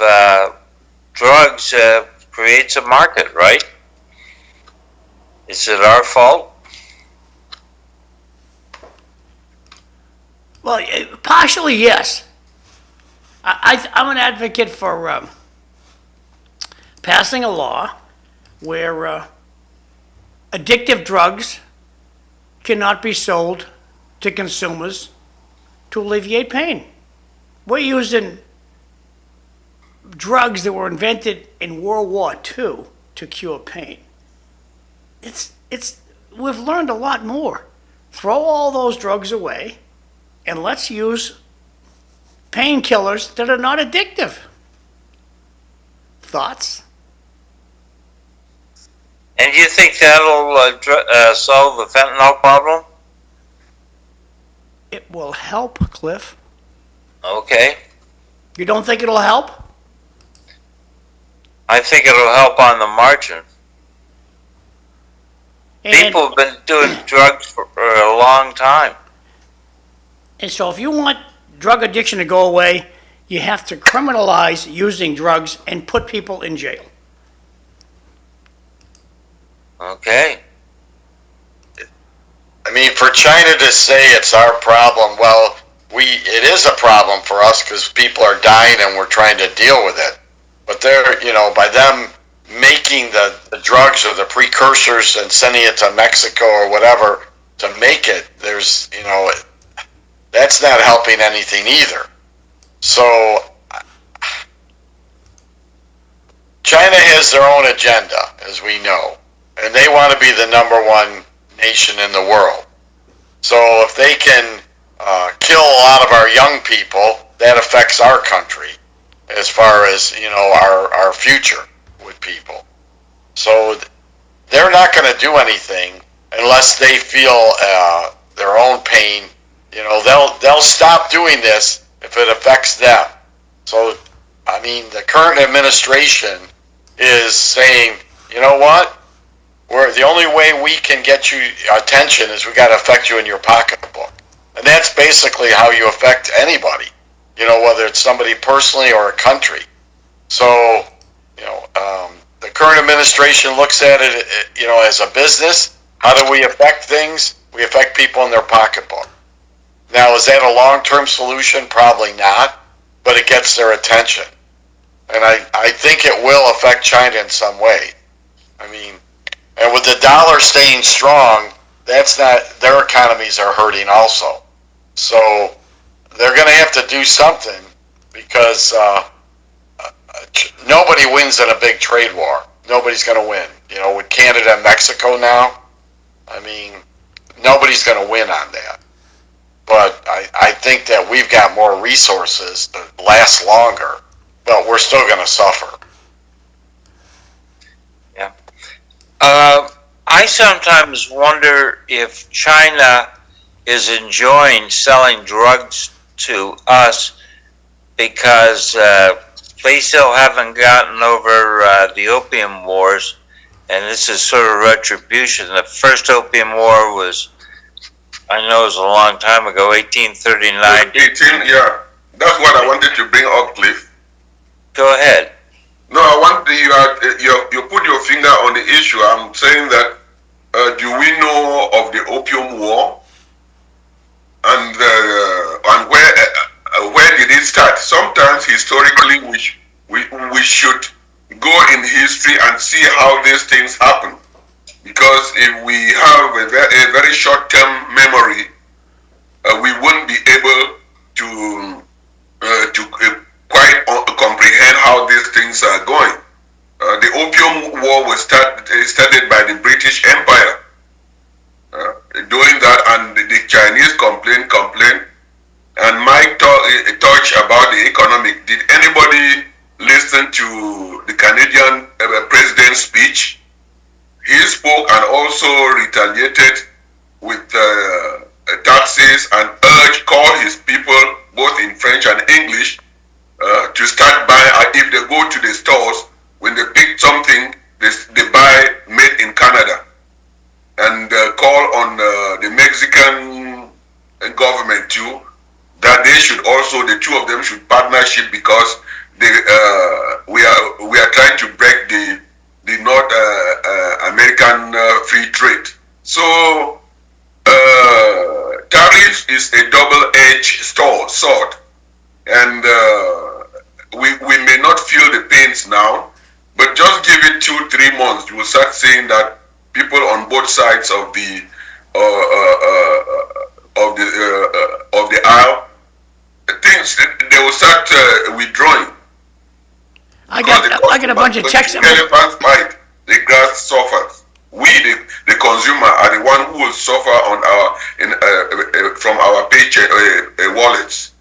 drugs creates a market, right? Is it our fault? Well, partially, yes. I'm an advocate for passing a law where addictive drugs cannot be sold to consumers to alleviate pain. We're using drugs that were invented in World War II to cure pain. We've learned a lot more. Throw all those drugs away and let's use painkillers that are not addictive. Thoughts? And you think that'll solve the fentanyl problem? It will help, Cliff. Okay. You don't think it'll help? I think it'll help on the margin. And, People have been doing drugs for a long time. and so if you want drug addiction to go away, you have to criminalize using drugs and put people in jail. Okay. I mean, for China to say it's our problem, well, it is a problem for us because people are dying and we're trying to deal with it. But they're, by them making the drugs or the precursors and sending it to Mexico or whatever to make it, there's, that's not helping anything either. So China has their own agenda, as we know, and they want to be the #1 nation in the world. So if they can kill a lot of our young people, that affects our country as far as, our future with people. So they're not going to do anything unless they feel their own pain. They'll stop doing this if it affects them. So, I mean, the current administration is saying, you know what? The only way we can get you attention is we got to affect you in your pocketbook. And that's basically how you affect anybody, whether it's somebody personally or a country. So, the current administration looks at it, as a business. How do we affect things? We affect people in their pocketbook. Now, is that a long-term solution? Probably not, but it gets their attention. And I think it will affect China in some way. I mean, and with the dollar staying strong, that's not, their economies are hurting also. So they're going to have to do something because nobody wins in a big trade war. Nobody's going to win. With Canada and Mexico now, I mean, nobody's going to win on that. But I think that we've got more resources to last longer, but we're still going to suffer. Yeah. I sometimes wonder if China is enjoying selling drugs to us because they still haven't gotten over the opium wars, and this is sort of retribution. The first opium war was I know it was a long time ago, 1839. 18, yeah. That's what I wanted to bring up, Cliff. Go ahead. No, I want you put your finger on the issue. I'm saying that do we know of the Opium War and where did it start? Sometimes historically we should go in history and see how these things happen, because if we have a very short-term memory, we won't be able to quite comprehend how these things are going. The Opium War was started by the British Empire. Doing that, and the Chinese complain, and Mike touched about the economic. Did anybody listen to the Canadian president's speech? He spoke and also retaliated with taxes and called his people, both in French and English, to start buying. If they go to the stores, when they pick something, they buy made in Canada, and call on the Mexican government too, that they should also, the two of them should partnership, because we are trying to break the North American free trade. So tariffs is a double-edged sword, and we may not feel the pains now, but just give it 2-3 months, you will start seeing that people on both sides of the aisle, things they will start withdrawing. I got a bunch of texts. Elephants bite, the grass suffers. We, the consumer, are the one who will suffer on from our paycheck wallets.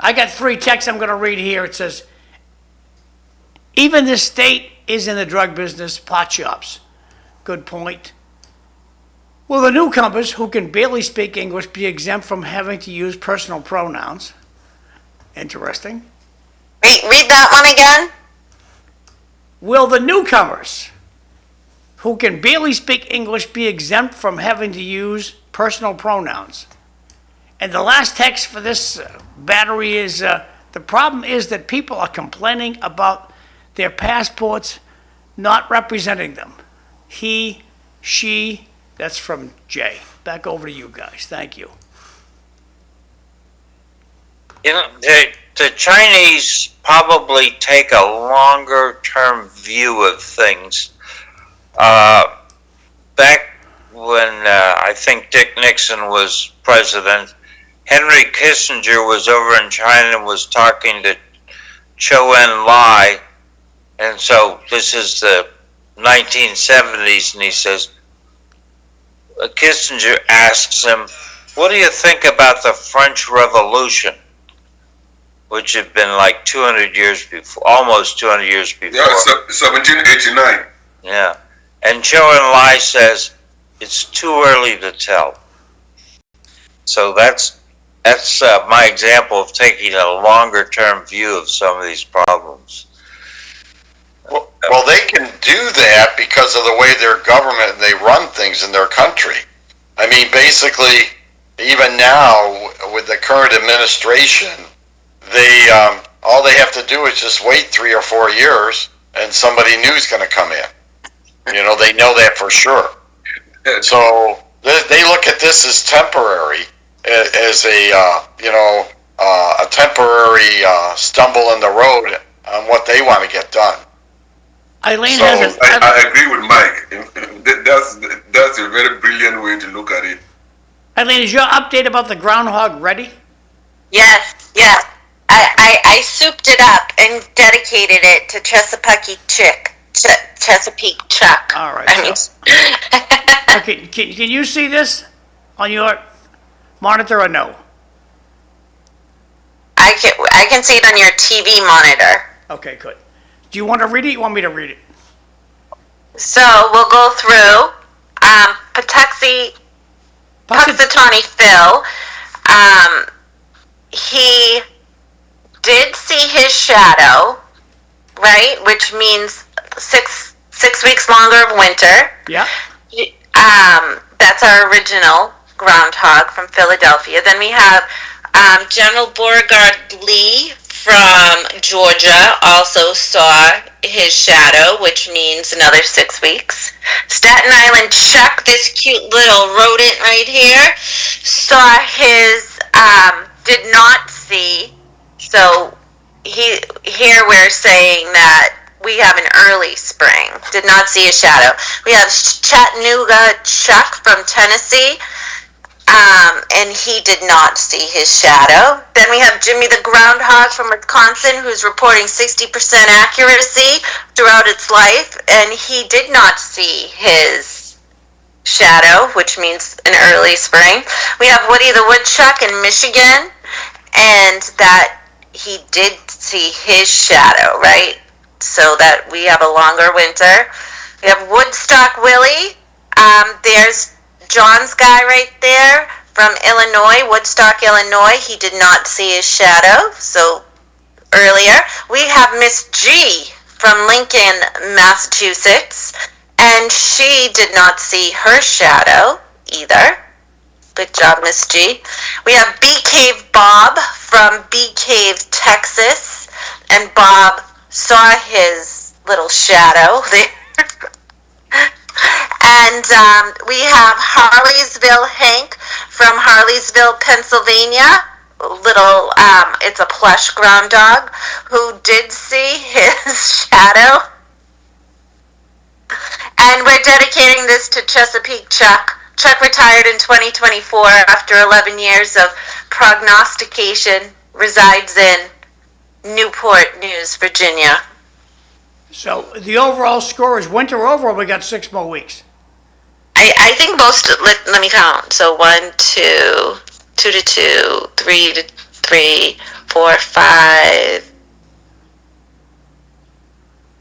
I got 3 texts I'm going to read here. It says, even the state is in the drug business, pot shops. Good point. Will the newcomers who can barely speak English be exempt from having to use personal pronouns? Interesting. Read that one again. Will the newcomers who can barely speak English be exempt from having to use personal pronouns? And the last text for this battery is, the problem is that people are complaining about their passports not representing them. He, she, that's from Jay. Back over to you guys. Thank you. You know, the Chinese probably take a longer term view of things. Back when I think Dick Nixon was president, Henry Kissinger was over in China and was talking to Zhou Enlai, and so this is the 1970s, and he says, Kissinger asks him, what do you think about the French Revolution? Which had been like 200 years before, almost 200 years before. Yeah, 1789. Yeah. And Zhou Enlai says, it's too early to tell. So that's my example of taking a longer term view of some of these problems. Well, they can do that because of the way their government, they run things in their country. I mean, basically, even now, with the current administration, they all they have to do is just wait 3 or 4 years, and somebody new is going to come in. You know, they know that for sure. So they look at this as temporary, as a temporary stumble in the road on what they want to get done. Eileen So has I agree with Mike. That's a very brilliant way to look at it. Eileen, is your update about the groundhog ready? Yes, yes. I souped it up and dedicated it to Chesapeake Chuck. All right. Okay, can you see this on your monitor or no? I can see it on your TV monitor. Okay, good. Do you want to read it? You want me to read it? So we'll go through Puxatawny Phil. He did see his shadow, right? Which means six weeks longer of winter. Yeah. That's our original groundhog from Philadelphia. Then we have General Beauregard Lee from Georgia also saw his shadow, which means another 6 weeks. Staten Island Chuck, this cute little rodent right here, saw his, did not see, so here we're saying that we have an early spring, did not see a shadow. We have Chattanooga Chuck from Tennessee, and he did not see his shadow. Then we have Jimmy the Groundhog from Wisconsin, who's reporting 60% accuracy throughout its life, and he did not see his shadow, which means an early spring. We have Woody the Woodchuck in Michigan, and that he did see his shadow, right? So that we have a longer winter. We have Woodstock Willie. There's John's guy right there from Illinois, Woodstock, Illinois. He did not see his shadow, so earlier. We have Miss G from Lincoln, Massachusetts, and she did not see her shadow either. Good job, Miss G. We have Bee Cave Bob from Bee Cave, Texas, and Bob saw his little shadow there. And we have Harleysville Hank from Harleysville, Pennsylvania. Little, it's a plush groundhog who did see his shadow. And we're dedicating this to Chesapeake Chuck. Chuck retired in 2024 after 11 years of prognostication, resides in Newport News, Virginia. So the overall score is winter over, or we got 6 more weeks? I think most, let me count. So 1, 2, 2 to 2, 3 to 3, 4, 5.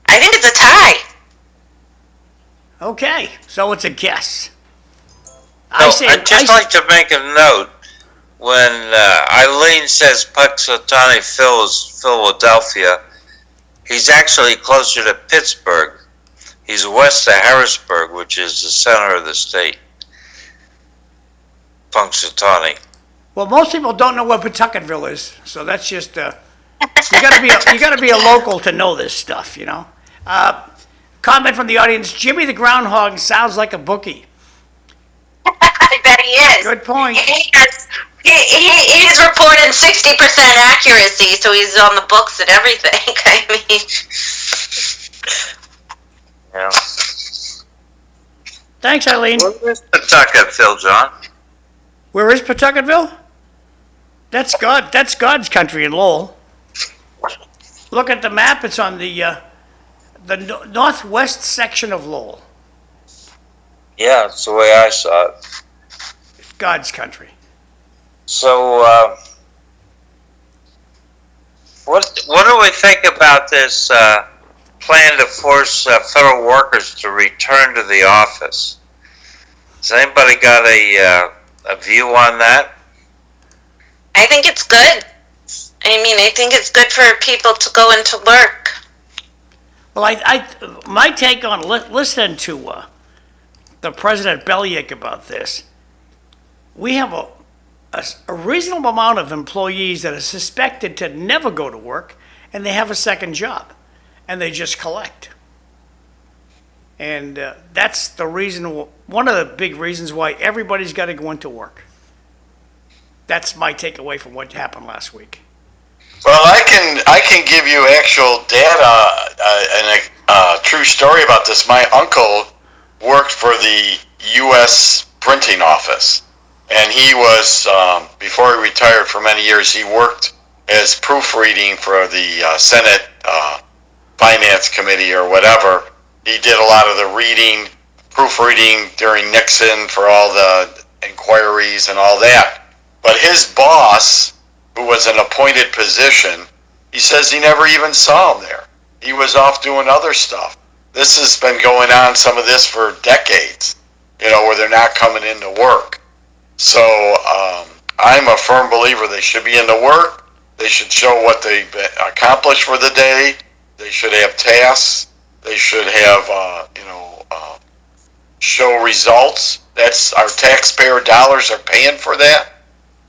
I think it's a tie. Okay, so it's a guess. I'd just like to make a note. When Eileen says Punxsutawney Phil is Philadelphia, he's actually closer to Pittsburgh. He's west of Harrisburg, which is the center of the state. Punxsutawney. Well, most people don't know what Pawtucketville is, so that's just you gotta be a local to know this stuff, you know. Comment from the audience: Jimmy the Groundhog sounds like a bookie. I bet he is. Good point. He's reporting 60% accuracy, so he's on the books and everything. I mean, Yeah. Thanks, Eileen. Where is Pawtucketville, John? Where is Pawtucketville? That's God's country in Lowell. Look at the map. It's on the northwest section of Lowell. Yeah, it's the way I saw it. It's God's country. So, what do we think about this plan to force federal workers to return to the office? Has anybody got a view on that? I think it's good. I mean, I think it's good for people to go into work. Well, my take on listening to the President Bellyache about this, we have a reasonable amount of employees that are suspected to never go to work, and they have a second job, and they just collect. And that's the reason, one of the big reasons why everybody's got to go into work. That's my takeaway from what happened last week. Well, I can give you actual data and a true story about this. My uncle worked for the U.S. printing office, and he was, before he retired for many years, he worked as proofreading for the Senate Finance Committee or whatever. He did a lot of the reading, proofreading during Nixon for all the inquiries and all that. But his boss, who was an appointed position, he says he never even saw him there. He was off doing other stuff. This has been going on, some of this for decades, where they're not coming into work. So I'm a firm believer they should be into work. They should show what they accomplished for the day. They should have tasks. They should have, show results. That's our taxpayer dollars are paying for that.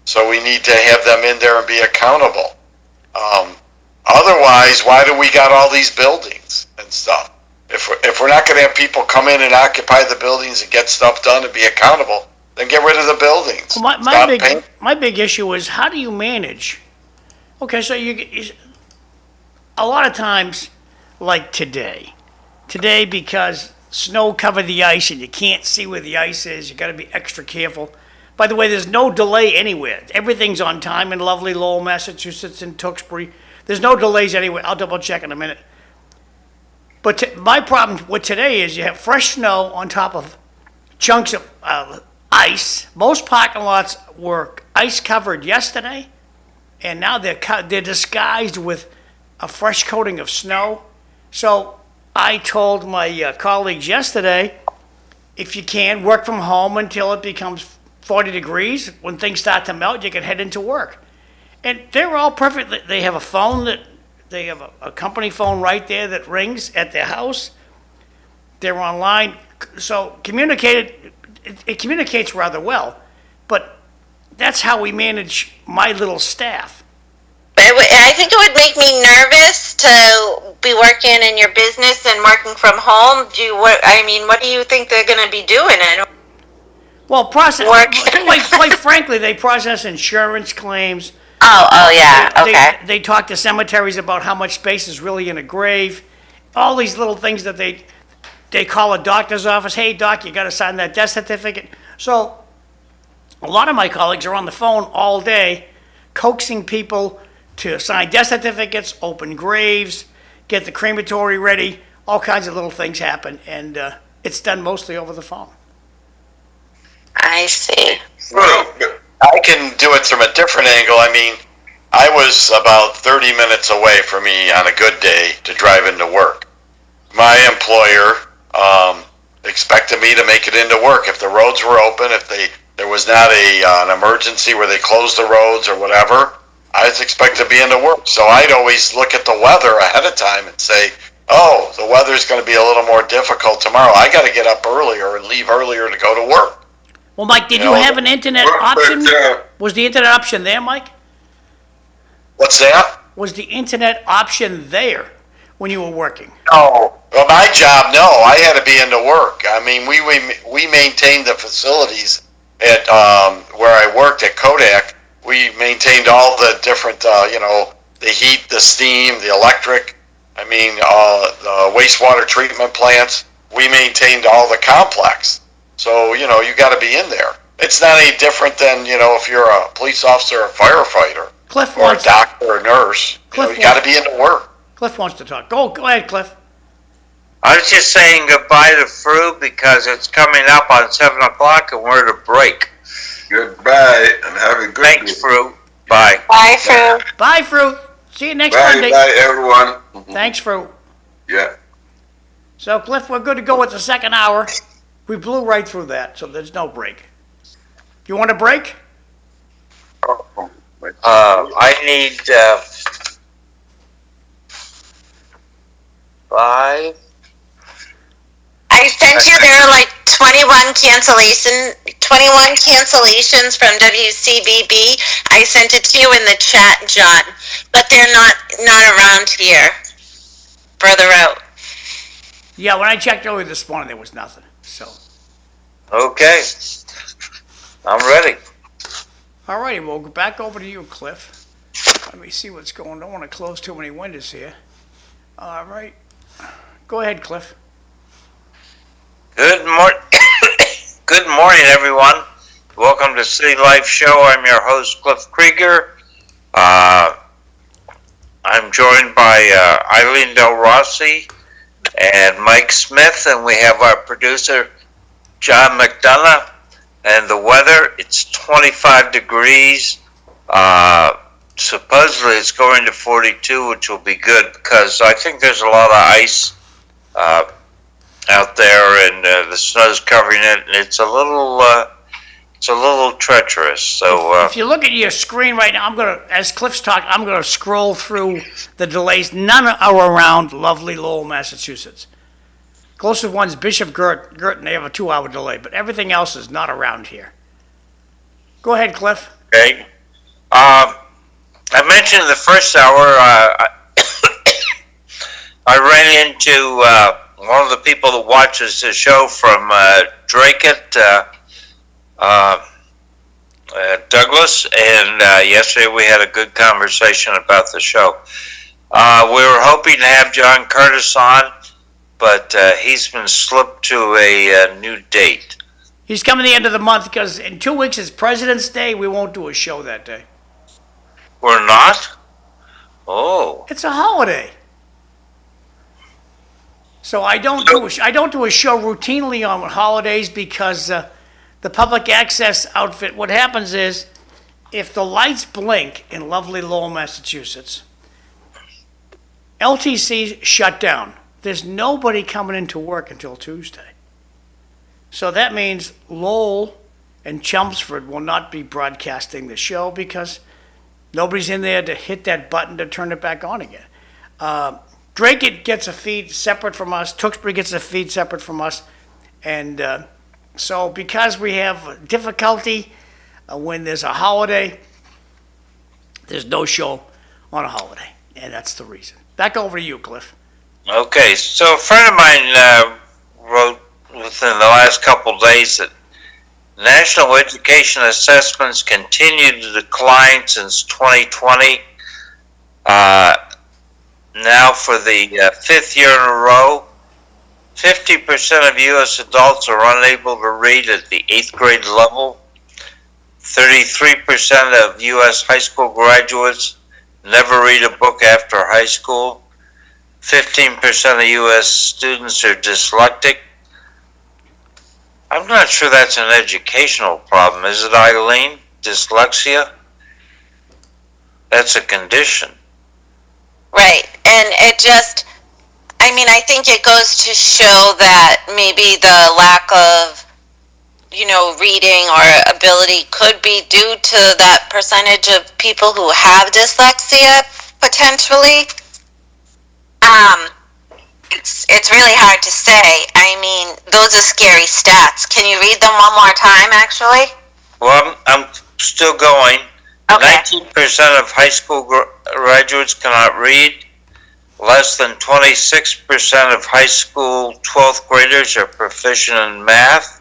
So we need to have them in there and be accountable. Otherwise, why do we got all these buildings and stuff? If we're not going to have people come in and occupy the buildings and get stuff done and be accountable, then get rid of the buildings. Well, my big issue is, how do you manage? Okay, so a lot of times, like today because snow covered the ice and you can't see where the ice is, you got to be extra careful. By the way, there's no delay anywhere. Everything's on time in lovely Lowell, Massachusetts, and Tewksbury. There's no delays anywhere. I'll double check in a minute. But my problem with today is you have fresh snow on top of chunks of ice. Most parking lots were ice covered yesterday, and now they're disguised with a fresh coating of snow. So I told my colleagues yesterday, if you can, work from home until it becomes 40 degrees. When things start to melt, you can head into work. And they're all perfect. They have a phone they have a company phone right there that rings at their house. They're online. So it communicates rather well. But that's how we manage my little staff. I think it would make me nervous to be working in your business and working from home. What do you think they're going to be doing? Well, quite frankly, they process insurance claims. Oh yeah, okay. They talk to cemeteries about how much space is really in a grave. All these little things that they call a doctor's office. Hey, doc, you got to sign that death certificate. So a lot of my colleagues are on the phone all day, coaxing people to sign death certificates, open graves, get the crematory ready. All kinds of little things happen, and it's done mostly over the phone. I see. I can do it from a different angle. I mean, I was about 30 minutes away from me on a good day to drive into work. My employer expected me to make it into work. If the roads were open, if there was not an emergency where they closed the roads or whatever, I was expected to be into work. So I'd always look at the weather ahead of time and say, oh, the weather's going to be a little more difficult tomorrow. I got to get up earlier and leave earlier to go to work. Well, Mike, did you have an internet option? Was the internet option there, Mike? What's that? Was the internet option there when you were working? No. Well, my job, no. I had to be into work. I mean, we maintained the facilities at where I worked at Kodak. We maintained all the different, the heat, the steam, the electric. I mean, the wastewater treatment plants. We maintained all the complex. So, you got to be in there. It's not any different than, if you're a police officer or a firefighter or a doctor or a nurse. You got to be into work. Cliff wants to talk. Go ahead, Cliff. I was just saying goodbye to Fru because it's coming up on 7 o'clock and we're to break. Goodbye and have a good Thanks, day. Fru. Bye. Bye, Fru. Bye, Fru. See you next Bye, Monday. bye, everyone. Thanks, Fru. Yeah. So, Cliff, we're good to go with the second hour. We blew right through that, so there's no break. You want a break? I need 5. I sent you, there are like 21 cancellations from WCBB. I sent it to you in the chat, John, but they're not around here, further out. Yeah, when I checked earlier this morning, there was nothing, so. Okay. I'm ready. All righty, we'll go back over to you, Cliff. Let me see what's going on. I don't want to close too many windows here. All right. Go ahead, Cliff. Good morning, everyone. Welcome to City Life Show. I'm your host, Cliff Krieger. I'm joined by Eileen Delrossi and Mike Smith, and we have our producer, John McDonough. And the weather, it's 25 degrees. Supposedly it's going to 42, which will be good because I think there's a lot of ice out there, and the snow's covering it, and it's a little treacherous. So if you look at your screen right now, as Cliff's talking, I'm gonna scroll through the delays. None are around lovely Lowell, Massachusetts. Closest one's Bishop Girton. They have a 2-hour delay, but everything else is not around here. Go ahead, Cliff. Okay. I mentioned in the first hour, I ran into one of the people that watches the show from Dracut, Douglas, and yesterday we had a good conversation about the show. We were hoping to have John Curtis on, but he's been slipped to a new date. He's coming the end of the month because in 2 weeks is President's Day. We won't do a show that day. We're not? Oh. It's a holiday. So I don't do a show routinely on holidays because the public access outfit, what happens is if the lights blink in lovely Lowell, Massachusetts, LTC's shut down. There's nobody coming into work until Tuesday. So that means Lowell and Chelmsford will not be broadcasting the show because nobody's in there to hit that button to turn it back on again. Dracut gets a feed separate from us. Tewksbury gets a feed separate from us. And so because we have difficulty when there's a holiday, there's no show on a holiday. And that's the reason. Back over to you, Cliff. Okay, so a friend of mine wrote within the last couple of days that national education assessments continue to decline since 2020. Now for the fifth year in a row, 50% of U.S. adults are unable to read at the 8th grade level. 33% of U.S. high school graduates never read a book after high school. 15% of U.S. students are dyslexic. I'm not sure that's an educational problem. Is it, Eileen? Dyslexia? That's a condition. Right, and it just, I think it goes to show that maybe the lack of, reading or ability could be due to that percentage of people who have dyslexia, potentially. It's really hard to say. Those are scary stats. Can you read them one more time, actually? Well, I'm still going. Okay. 19% of high school graduates cannot read. Less than 26% of high school 12th graders are proficient in math.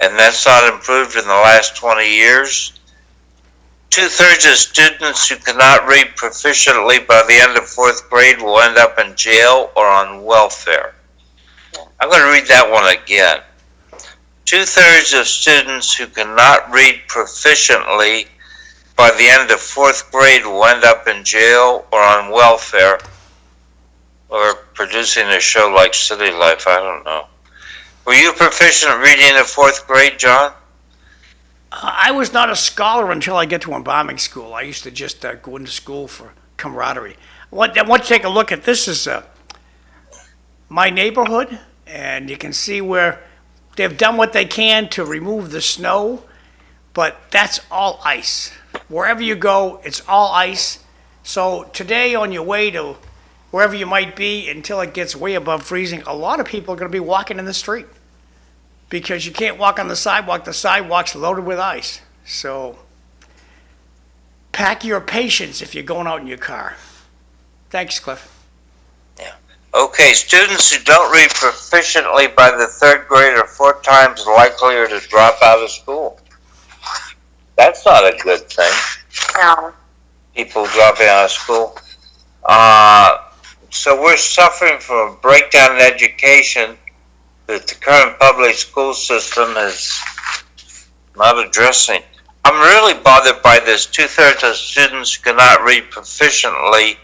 And that's not improved in the last 20 years. 2/3 of students who cannot read proficiently by the end of 4th grade will end up in jail or on welfare. I'm going to read that one again. 2/3 of students who cannot read proficiently by the end of 4th grade will end up in jail or on welfare or producing a show like City Life. I don't know. Were you proficient at reading in 4th grade, John? I was not a scholar until I get to embalming school. I used to just go into school for camaraderie. I want to take a look at this. Is my neighborhood, and you can see where they've done what they can to remove the snow, but that's all ice. Wherever you go, it's all ice. So today on your way to wherever you might be until it gets way above freezing, a lot of people are going to be walking in the street because you can't walk on the sidewalk. The sidewalk's loaded with ice. So pack your patience if you're going out in your car. Thanks, Cliff. Yeah. Okay, students who don't read proficiently by the 3rd grade are 4 times likelier to drop out of school. That's not a good thing. No. People dropping out of school. So we're suffering from a breakdown in education that the current public school system is not addressing. I'm really bothered by this. 2/3 of students who cannot read proficiently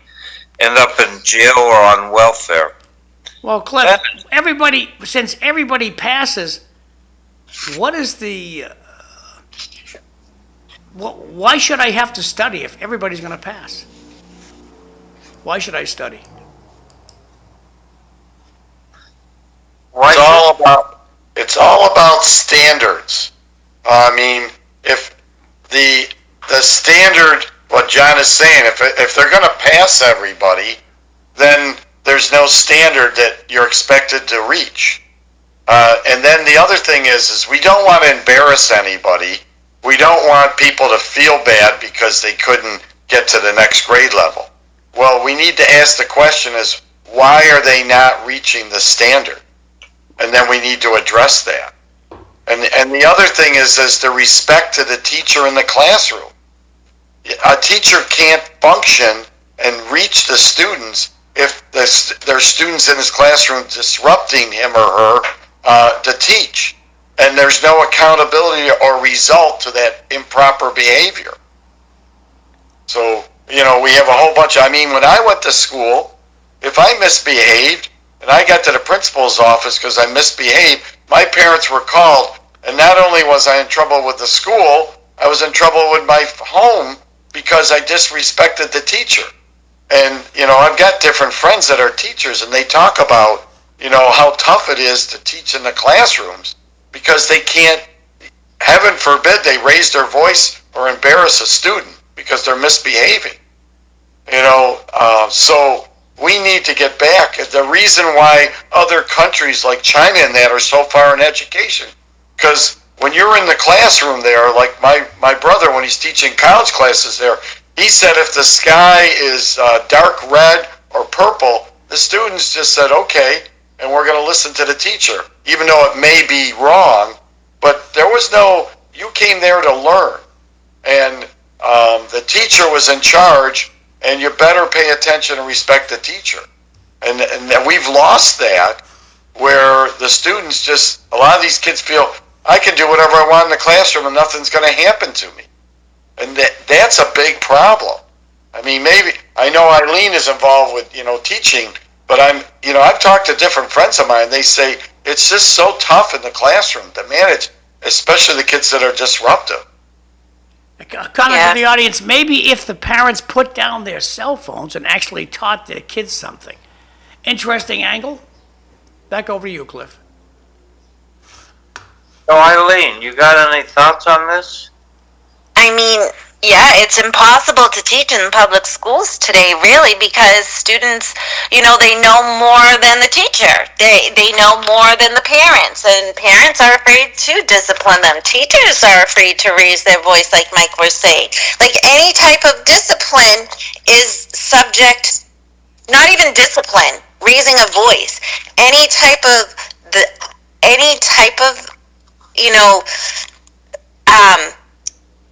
end up in jail or on welfare. Well, Cliff, since everybody passes, what is the... why should I have to study if everybody's going to pass? Why should I study? It's all about standards. If the standard, what John is saying, if they're going to pass everybody, then there's no standard that you're expected to reach. And then the other thing is we don't want to embarrass anybody. We don't want people to feel bad because they couldn't get to the next grade level. Well, we need to ask the question is, why are they not reaching the standard? And then we need to address that. And the other thing is the respect to the teacher in the classroom. A teacher can't function and reach the students if there's students in his classroom disrupting him or her to teach. And there's no accountability or result to that improper behavior. So, we have a whole bunch. When I went to school, if I misbehaved and I got to the principal's office because I misbehaved, my parents were called. And not only was I in trouble with the school, I was in trouble with my home because I disrespected the teacher. And, I've got different friends that are teachers, and they talk about, how tough it is to teach in the classrooms because they can't, heaven forbid, they raise their voice or embarrass a student because they're misbehaving. So we need to get back. The reason why other countries like China and that are so far in education, because when you're in the classroom there, like my brother, when he's teaching college classes there, he said if the sky is dark red or purple, the students just said, okay, and we're going to listen to the teacher, even though it may be wrong. But there was you came there to learn. And the teacher was in charge, and you better pay attention and respect the teacher. And we've lost that, where the students just, a lot of these kids feel, I can do whatever I want in the classroom and nothing's going to happen to me. And that's a big problem. Maybe, I know Eileen is involved with, teaching, but I've talked to different friends of mine, they say it's just so tough in the classroom to manage, especially the kids that are disruptive. A comment to the audience, maybe if the parents put down their cell phones and actually taught their kids something. Interesting angle. Back over to you, Cliff. So Eileen, you got any thoughts on this? It's impossible to teach in public schools today, really, because students, they know more than the teacher. They know more than the parents, and parents are afraid to discipline them. Teachers are afraid to raise their voice, like Mike was saying. Like, any type of discipline is subject, not even discipline, raising a voice. Any type of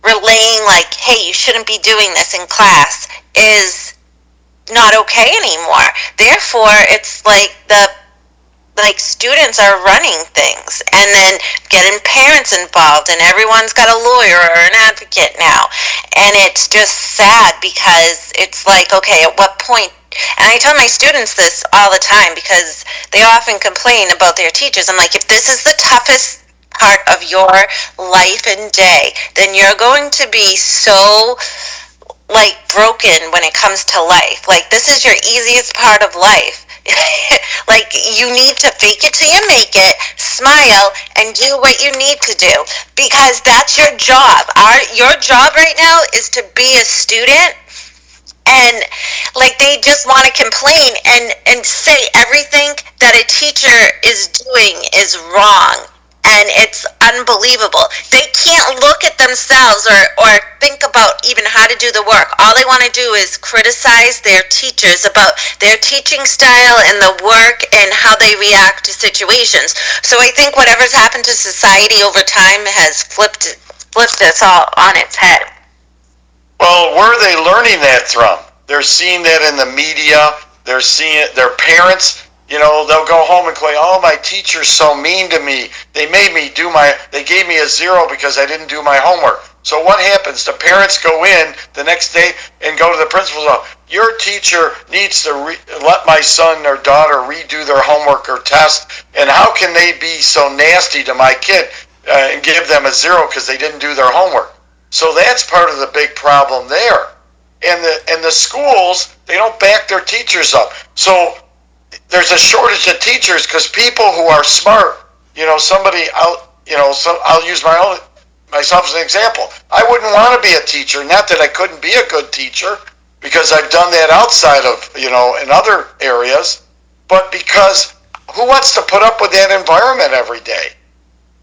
relaying like, hey, you shouldn't be doing this in class is not okay anymore. Therefore, it's like students are running things and then getting parents involved, and everyone's got a lawyer or an advocate now. And it's just sad because it's like, okay, at what point? And I tell my students this all the time because they often complain about their teachers. I'm like, if this is the toughest part of your life and day, then you're going to be so broken when it comes to life. Like, this is your easiest part of life. Like, you need to fake it till you make it, smile, and do what you need to do, because that's your job. Your job right now is to be a student. And they just want to complain and say everything that a teacher is doing is wrong. And it's unbelievable. They can't look at themselves or think about even how to do the work. All they want to do is criticize their teachers about their teaching style and the work and how they react to situations. So I think whatever's happened to society over time has flipped this all on its head. Well, where are they learning that from? They're seeing that in the media. They're seeing it, their parents. They'll go home and claim, oh, my teacher's so mean to me. They gave me a 0 because I didn't do my homework. So what happens? The parents go in the next day and go to the principal's office. Your teacher needs to let my son or daughter redo their homework or test. And how can they be so nasty to my kid and give them a 0 because they didn't do their homework? So that's part of the big problem there. And the schools, they don't back their teachers up. So there's a shortage of teachers because people who are smart, I'll use myself as an example. I wouldn't want to be a teacher, not that I couldn't be a good teacher, because I've done that outside of, in other areas. but because who wants to put up with that environment every day?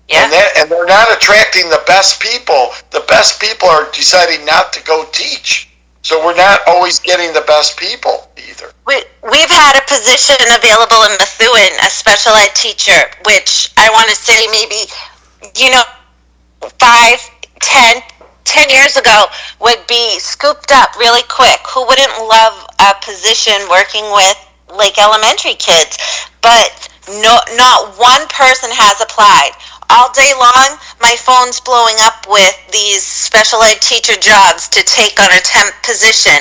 Yeah. And they're not attracting the best people. The best people are deciding not to go teach. So we're not always getting the best people either. We've had a position available in Methuen, a special ed teacher, which I want to say maybe, 10 years ago would be scooped up really quick. Who wouldn't love a position working with Lake Elementary kids? But not one person has applied. All day long, my phone's blowing up with these special ed teacher jobs to take on a temp position.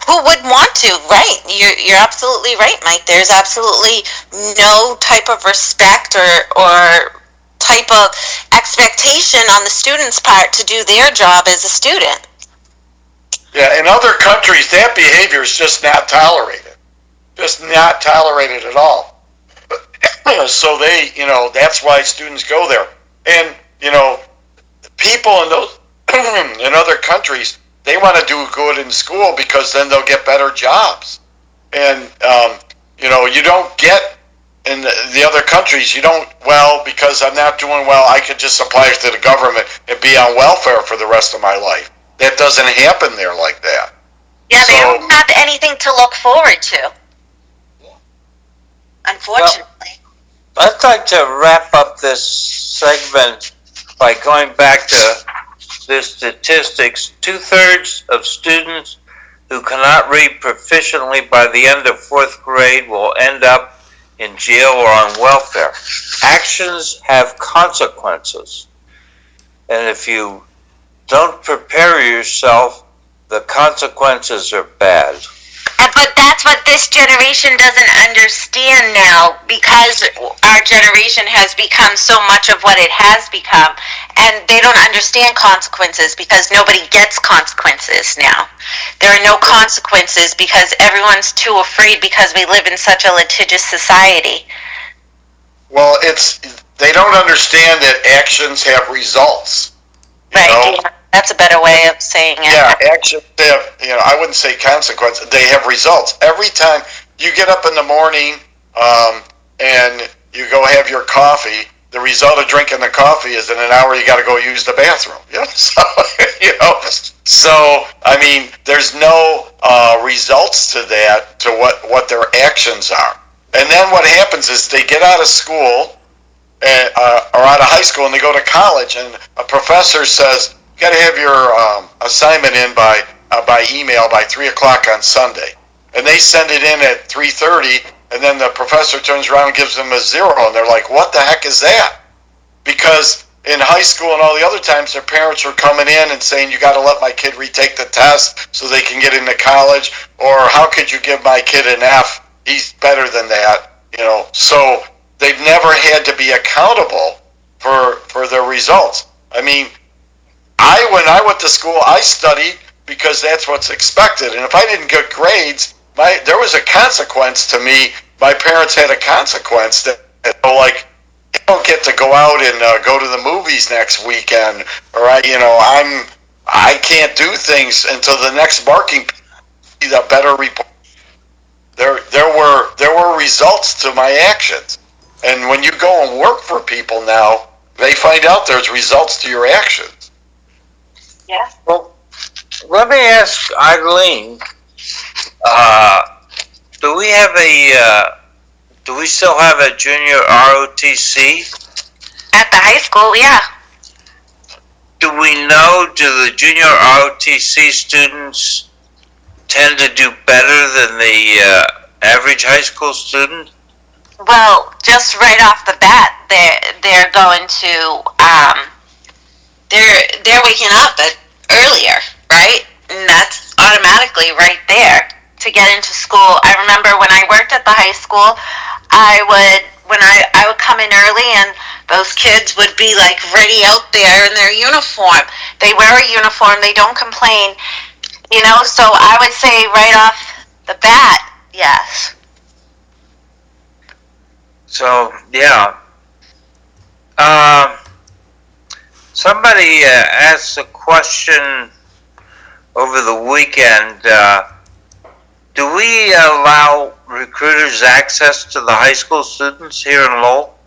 Who would want to? Right. You're absolutely right, Mike. There's absolutely no type of respect or type of expectation on the student's part to do their job as a student. Yeah, in other countries, that behavior is just not tolerated. Just not tolerated at all. So they, that's why students go there. And, people in those, in other countries, they want to do good in school because then they'll get better jobs. And, you don't get, in the other countries, because I'm not doing well, I could just apply to the government and be on welfare for the rest of my life. That doesn't happen there like that. Yeah, they don't have anything to look forward to. Unfortunately. Well, I'd like to wrap up this segment by going back to the statistics. 2/3 of students who cannot read proficiently by the end of 4th grade will end up in jail or on welfare. Actions have consequences. And if you don't prepare yourself, the consequences are bad. But that's what this generation doesn't understand now, because our generation has become so much of what it has become, and they don't understand consequences because nobody gets consequences now. There are no consequences because everyone's too afraid because we live in such a litigious society. Well, they don't understand that actions have results. Right. Yeah. That's a better way of saying it. Yeah, actions have, I wouldn't say consequences, they have results. Every time you get up in the morning and you go have your coffee, the result of drinking the coffee is in an hour you got to go use the bathroom. So, I mean, there's no results to that, to what their actions are. And then what happens is they get out of school or out of high school and they go to college, and a professor says, you got to have your assignment in by email by 3 o'clock on Sunday. And they send it in at 3:30, and then the professor turns around and gives them a 0, and they're like, what the heck is that? Because in high school and all the other times, their parents were coming in and saying, you got to let my kid retake the test so they can get into college, or how could you give my kid an F? He's better than that, So they've never had to be accountable for their results. I mean, when I went to school, I studied because that's what's expected. And if I didn't get grades, there was a consequence to me. My parents had a consequence that, you don't get to go out and go to the movies next weekend, or I can't do things until the next marking a better report. There were results to my actions, and when you go and work for people now, they find out there's results to your actions. Yeah. Well, let me ask Eileen, do we still have a junior ROTC? At the high school, yeah. Do the junior ROTC students tend to do better than the average high school student? Well, just right off the bat, they're going to, they're waking up earlier, right? And that's automatically right there to get into school. I remember when I worked at the high school, I would come in early, and those kids would be like ready out there in their uniform. They wear a uniform, they don't complain, so I would say right off the bat, yes. So, yeah. Somebody asked a question over the weekend. Do we allow recruiters access to the high school students here in Lowell?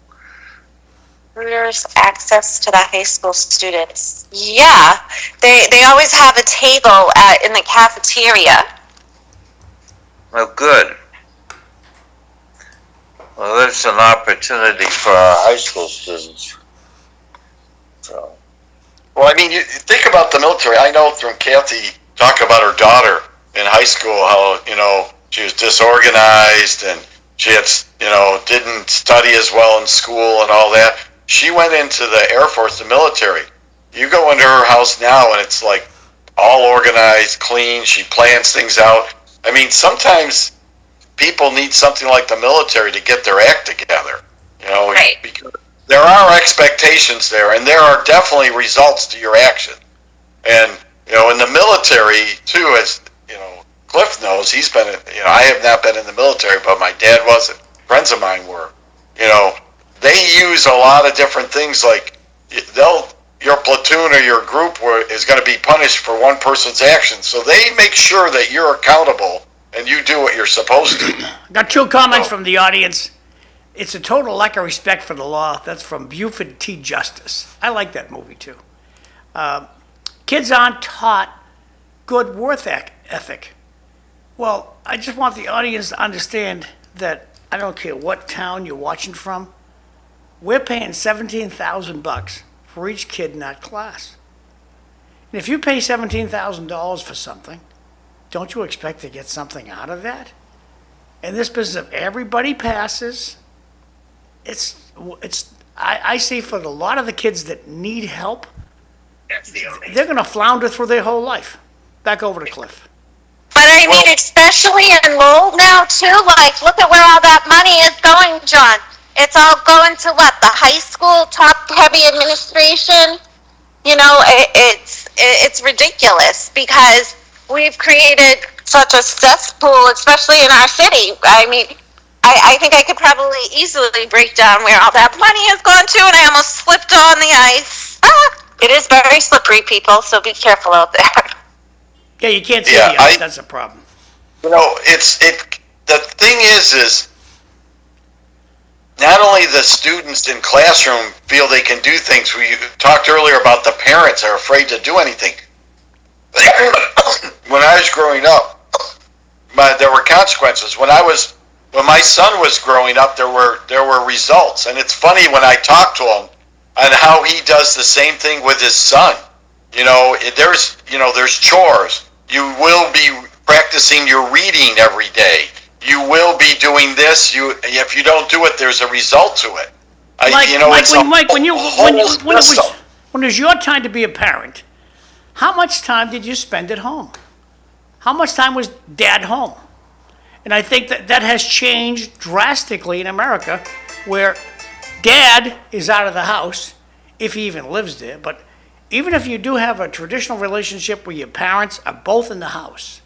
Recruiters access to the high school students. Yeah, they always have a table in the cafeteria. Well, good. Well, there's an opportunity for our high school students. So. Well, I mean, you think about the military. I know from Kathy talk about her daughter in high school, how, she was disorganized and she had, didn't study as well in school and all that. She went into the Air Force, the military. You go into her house now and it's like all organized, clean. She plans things out. I mean, sometimes people need something like the military to get their act together, Right. because there are expectations there, and there are definitely results to your action. And, in the military, too, as, Cliff knows, he's been, I have not been in the military, but my dad wasn't. Friends of mine were. They use a lot of different things, like your platoon or your group is going to be punished for one person's actions. So they make sure that you're accountable and you do what you're supposed to. Got two comments from the audience. It's a total lack of respect for the law. That's from Buford T. Justice. I like that movie, too. Kids aren't taught good work ethic. Well, I just want the audience to understand that I don't care what town you're watching from, we're paying $17,000 for each kid in that class. And if you pay $17,000 for something, don't you expect to get something out of that? In this business, if everybody passes, I see for a lot of the kids that need help, they're going to flounder through their whole life. Back over to Cliff. But I mean, especially in Lowell now too, like look at where all that money is going, John. It's all going to what? The high school top-heavy administration? It's ridiculous because we've created such a cesspool, especially in our city. I mean, I think I could probably easily break down where all that money has gone to, and I almost slipped on the ice. It is very slippery, people, so be careful out there. Yeah, you can't see the ice. That's a problem. The thing is not only the students in classroom feel they can do things. We talked earlier about the parents are afraid to do anything. When I was growing up, there were consequences. When my son was growing up, there were results. And it's funny when I talk to him and how he does the same thing with his son. There's chores. You will be practicing your reading every day. You will be doing this. If you don't do it, there's a result to it. Mike, when it was your time to be a parent, how much time did you spend at home? How much time was Dad home? And I think that has changed drastically in America, where Dad is out of the house, if he even lives there. But even if you do have a traditional relationship where your parents are both in the house,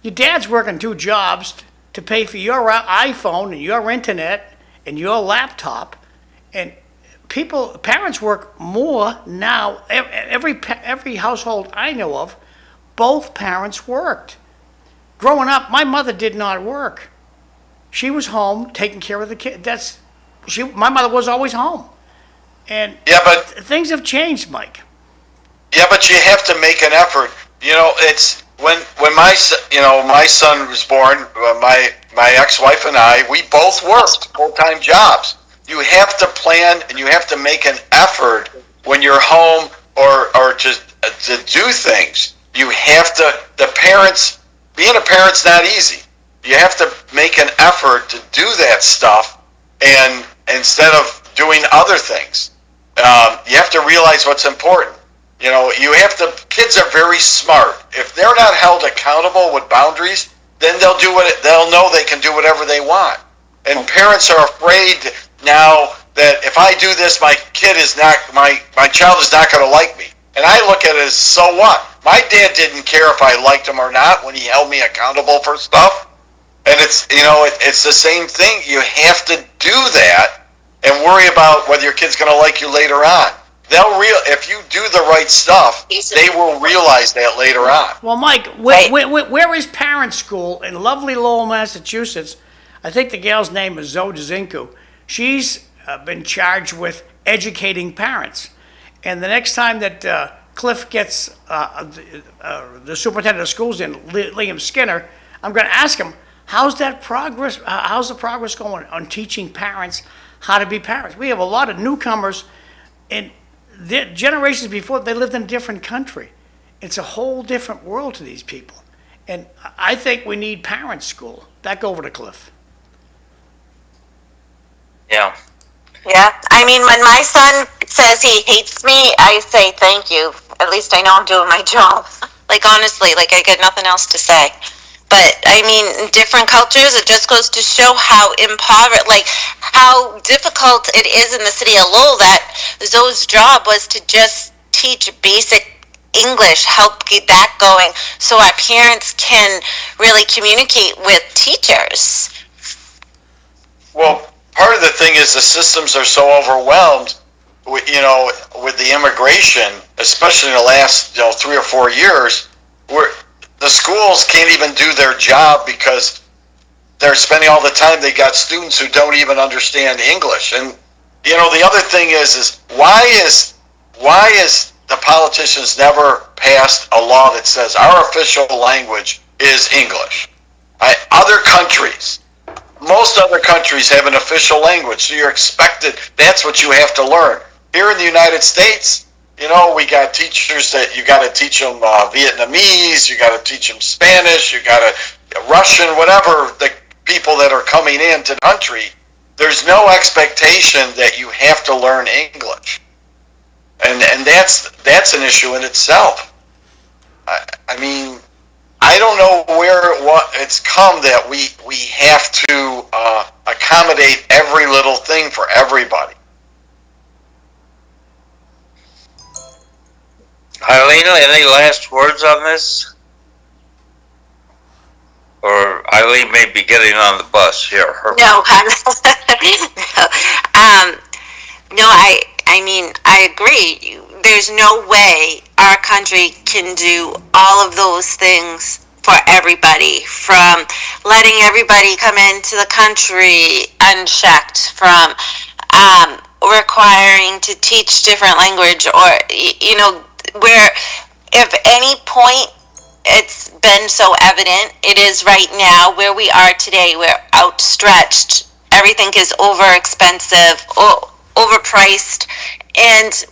your dad's working two jobs to pay for your iPhone and your internet and your laptop. And parents work more now. Every household I know of, both parents worked. Growing up, my mother did not work. She was home taking care of the kid. My mother was always home. And things have changed, Mike. Yeah, but you have to make an effort. It's when my son was born, my ex-wife and I, we both worked full-time jobs. You have to plan and you have to make an effort when you're home or to do things. You have to, being a parent's not easy. You have to make an effort to do that stuff, and instead of doing other things, you have to realize what's important. Kids are very smart. If they're not held accountable with boundaries, then they'll know they can do whatever they want. And parents are afraid now that if I do this, my child is not going to like me. And I look at it as, so what? My dad didn't care if I liked him or not when he held me accountable for stuff. And it's the same thing. You have to do that and worry about whether your kid's going to like you later on. if you do the right stuff, they will realize that later on. Well, Mike, where is Parent School in lovely Lowell, Massachusetts? I think the gal's name is Zoe Dzinku. She's been charged with educating parents. And the next time that Cliff gets the superintendent of schools in, Liam Skinner, I'm going to ask him, how's the progress going on teaching parents how to be parents? We have a lot of newcomers, and the generations before, they lived in a different country. It's a whole different world to these people. And I think we need Parent School. Back over to Cliff. Yeah. Yeah, I mean, when my son says he hates me, I say thank you. At least I know I'm doing my job. Like, honestly, like, I got nothing else to say. But, I mean, in different cultures, it just goes to show how how difficult it is in the city of Lowell that Zoe's job was to just teach basic English, help get that going, so our parents can really communicate with teachers. Well, part of the thing is the systems are so overwhelmed with the immigration, especially in the last 3 or 4 years, where the schools can't even do their job because they're spending all the time. They got students who don't even understand English. And the other thing is why is the politicians never passed a law that says our official language is English? Most other countries have an official language, so you're expected, that's what you have to learn. Here in the United States, we got teachers that you got to teach them Vietnamese, you got to teach them Spanish, you got to Russian, whatever the people that are coming into the country. There's no expectation that you have to learn English, and that's an issue in itself. I mean, I don't know what it's come that we have to accommodate every little thing for everybody. Eileen, any last words on this? Or Eileen may be getting on the bus here. No, no, I mean, I agree. There's no way our country can do all of those things for everybody, from letting everybody come into the country unchecked, from requiring to teach different language, or, where if any point it's been so evident, it is right now where we are today. We're outstretched. Everything is overexpensive, overpriced, and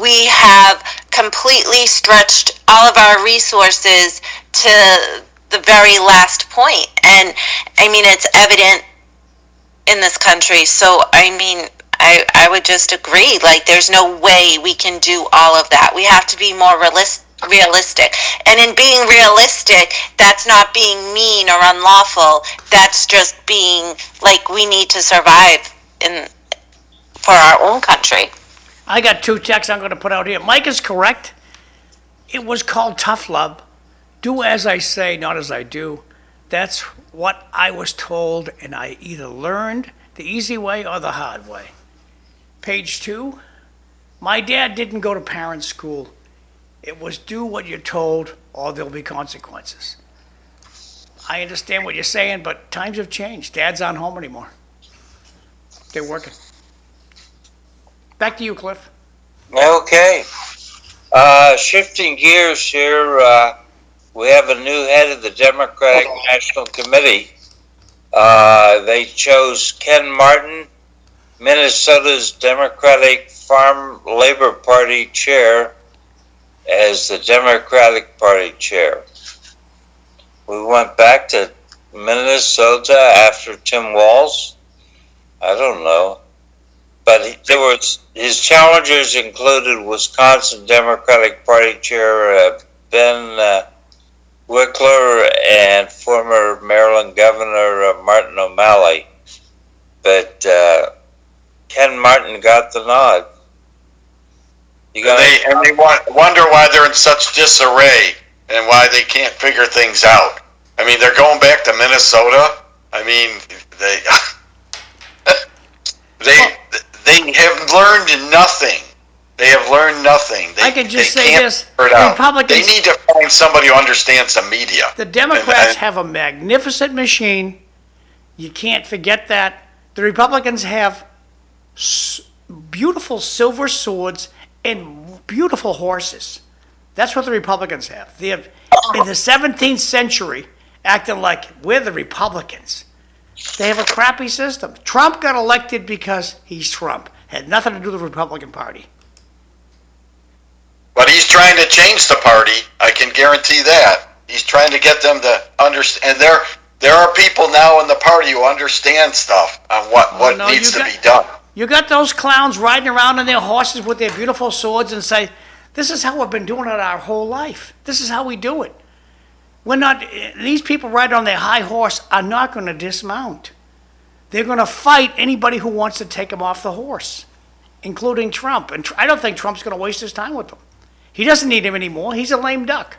we have completely stretched all of our resources to the very last point. And I mean, it's evident in this country. So I mean, I would just agree, like, there's no way we can do all of that. We have to be more realistic. And in being realistic, that's not being mean or unlawful. That's just being like, we need to survive for our own country. I got 2 texts I'm going to put out here. Mike is correct. It was called tough love. Do as I say, not as I do. That's what I was told, and I either learned the easy way or the hard way. Page 2, my dad didn't go to parent school. It was do what you're told or there'll be consequences. I understand what you're saying, but times have changed. Dads aren't home anymore. They're working. Back to you, Cliff. Okay. Shifting gears here, we have a new head of the Democratic National Committee. They chose Ken Martin, Minnesota's Democratic Farm Labor Party chair, as the Democratic Party chair. We went back to Minnesota after Tim Walz. I don't know. But his challengers included Wisconsin Democratic Party chair Ben Wickler and former Maryland Governor Martin O'Malley. But Ken Martin got the nod. They wonder why they're in such disarray and why they can't figure things out. I mean, they're going back to Minnesota. I mean, they have learned nothing. They have learned nothing. I can just they say can't this, figure it out. Republicans- They need to find somebody who understands the media. The Democrats And- have a magnificent machine. You can't forget that. The Republicans have beautiful silver swords and beautiful horses. That's what the Republicans have. They have, in the 17th century, acting like we're the Republicans. They have a crappy system. Trump got elected because he's Trump. Had nothing to do with the Republican Party. But he's trying to change the party. I can guarantee that. He's trying to get them to understand. And there are people now in the party who understand stuff on what no, needs you to got- be done. You got those clowns riding around on their horses with their beautiful swords and say, this is how we've been doing it our whole life. This is how we do it. We're not, these people riding on their high horse are not going to dismount. They're going to fight anybody who wants to take them off the horse, including Trump. And I don't think Trump's going to waste his time with them. He doesn't need him anymore. He's a lame duck.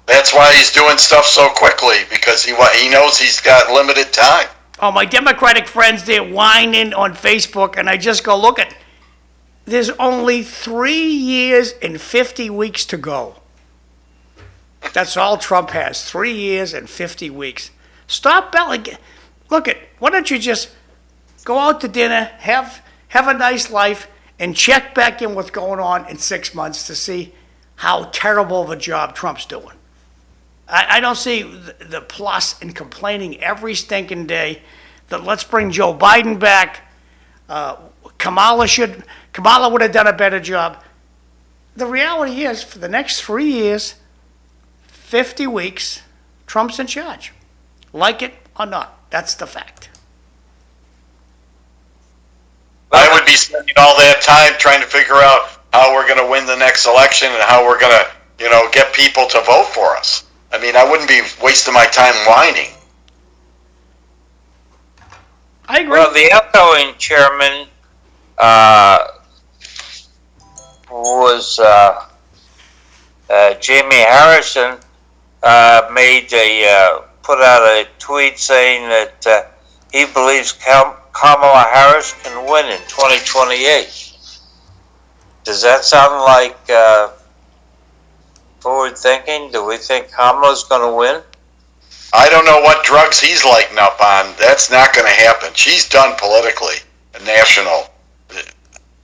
That's why he's doing stuff so quickly, because he knows he's got limited time. Oh, my Democratic friends, they're whining on Facebook, and I just go, look at, there's only 3 years and 50 weeks to go. That's all Trump has, 3 years and 50 weeks. Stop belling. Look at, why don't you just go out to dinner, have a nice life, and check back in what's going on in 6 months to see how terrible of a job Trump's doing. I don't see the plus in complaining every stinking day that let's bring Joe Biden back. Kamala would have done a better job. The reality is, for the next 3 years, 50 weeks, Trump's in charge. Like it or not, that's the fact. I would be spending all that time trying to figure out how we're going to win the next election and how we're going to, get people to vote for us. I mean, I wouldn't be wasting my time whining. I agree. Well, the outgoing chairman was Jamie Harrison. Put out a tweet saying that he believes Kamala Harris can win in 2028. Does that sound like forward thinking? Do we think Kamala's going to win? I don't know what drugs he's lighting up on. That's not going to happen. She's done politically and national.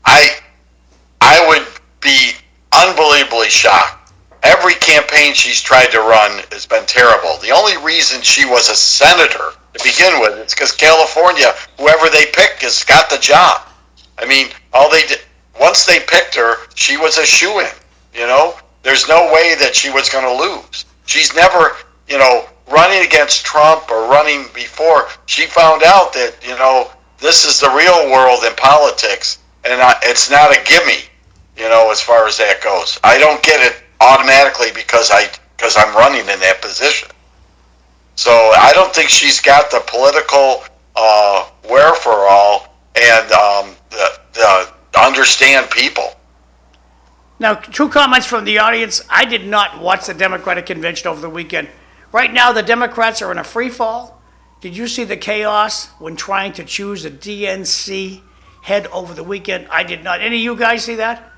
I would be unbelievably shocked. Every campaign she's tried to run has been terrible. The only reason she was a senator to begin with is because California, whoever they pick, has got the job. I mean, all they did, once they picked her, she was a shoo-in, There's no way that she was going to lose. She's never, running against Trump or running before. She found out that, this is the real world in politics, and it's not a gimme, as far as that goes. I don't get it automatically because I'm running in that position. So I don't think she's got the political wherewithal and the understand people. Now, 2 comments from the audience. I did not watch the Democratic convention over the weekend. Right now, the Democrats are in a free fall. Did you see the chaos when trying to choose a DNC head over the weekend? I did not. Any of you guys see that?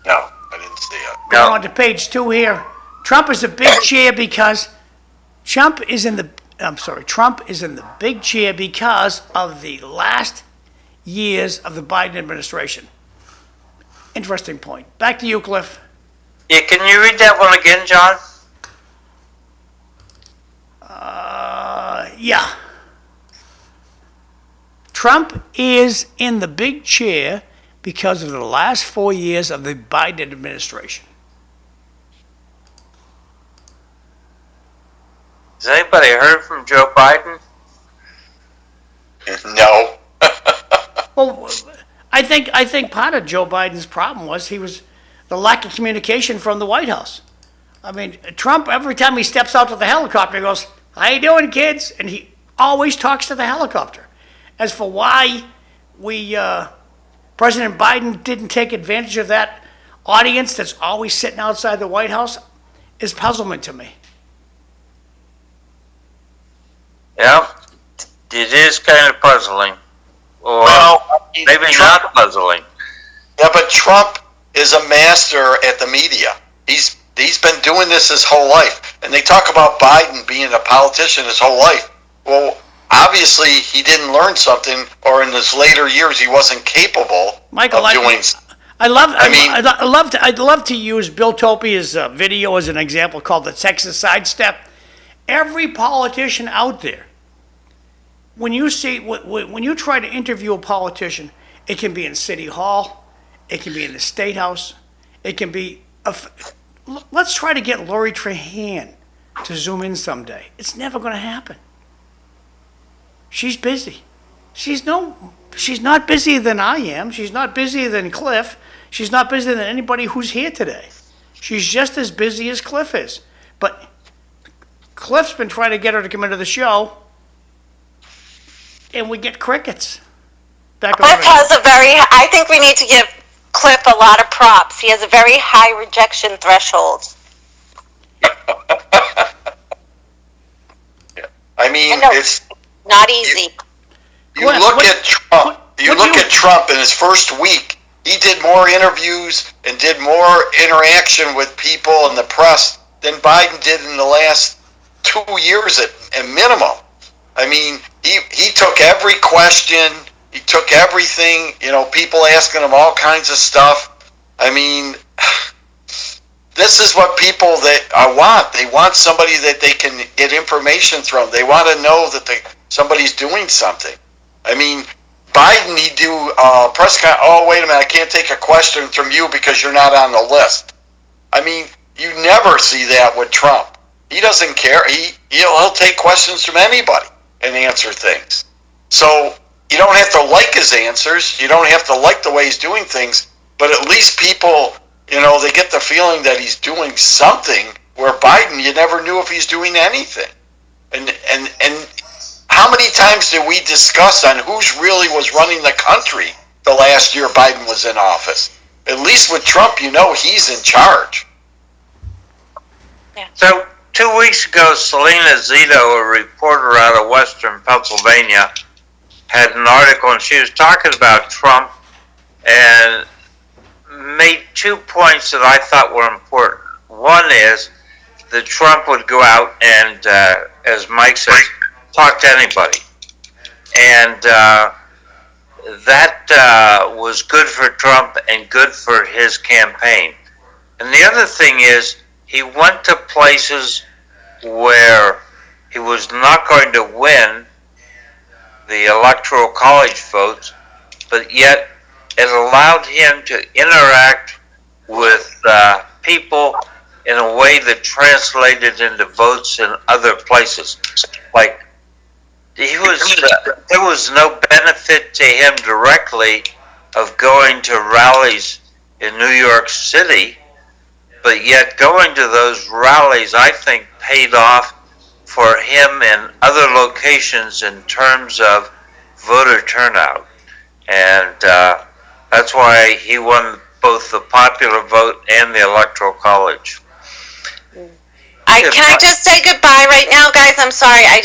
No, I didn't see it. Going on to page 2 here. Trump is a big chair because Trump is in the big chair because of the last years of the Biden administration. Interesting point. Back to you, Cliff. Yeah, can you read that one again, John? Yeah. Trump is in the big chair because of the last 4 years of the Biden administration. Has anybody heard from Joe Biden? No. Well, I think part of Joe Biden's problem was the lack of communication from the White House. I mean, Trump, every time he steps out to the helicopter, he goes, "How you doing, kids?" And he always talks to the helicopter. As for why President Biden didn't take advantage of that audience that's always sitting outside the White House is puzzlement to me. Yeah, it is kind of puzzling. Well, maybe Trump, not puzzling. yeah, but Trump is a master at the media. He's been doing this his whole life. And they talk about Biden being a politician his whole life. Well, obviously he didn't learn something, or in his later years he wasn't capable Michael, of doing. I'd love to use Bill Topia's video as an example called the Texas Sidestep. Every politician out there, when you try to interview a politician, it can be in City Hall, it can be in the State House, it can be. Let's try to get Lori Trahan to zoom in someday. It's never going to happen. She's busy. She's not busier than I am. She's not busier than Cliff. She's not busier than anybody who's here today. She's just as busy as Cliff is. But Cliff's been trying to get her to come into the show, and we get crickets. Cliff has I think we need to give Cliff a lot of props. He has a very high rejection threshold. I mean, it's not easy. You look at Trump. You look at Trump in his first week. He did more interviews and did more interaction with people and the press than Biden did in the last 2 years at minimum. I mean, he took every question. He took everything. People asking him all kinds of stuff. I mean, this is what people want. They want somebody that they can get information from. They want to know that somebody's doing something. I mean, Biden, he'd do press con. Oh, wait a minute, I can't take a question from you because you're not on the list. I mean, you never see that with Trump. He doesn't care. He'll take questions from anybody and answer things. So you don't have to like his answers. You don't have to like the way he's doing things. But at least people, they get the feeling that he's doing something. Where Biden, you never knew if he's doing anything. And how many times did we discuss on who's really was running the country the last year Biden was in office? At least with Trump, he's in charge. Yeah. So 2 weeks ago, Selena Zito, a reporter out of Western Pennsylvania, had an article, and she was talking about Trump and made 2 points that I thought were important. One is that Trump would go out and, as Mike says, talk to anybody. And that was good for Trump and good for his campaign. And the other thing is, he went to places where he was not going to win the Electoral College votes, but yet it allowed him to interact with people in a way that translated into votes in other places. Like, there was no benefit to him directly of going to rallies in New York City, but yet going to those rallies, I think, paid off for him in other locations in terms of voter turnout. And that's why he won both the popular vote and the Electoral College. Can I just say goodbye right now, guys? I'm sorry. I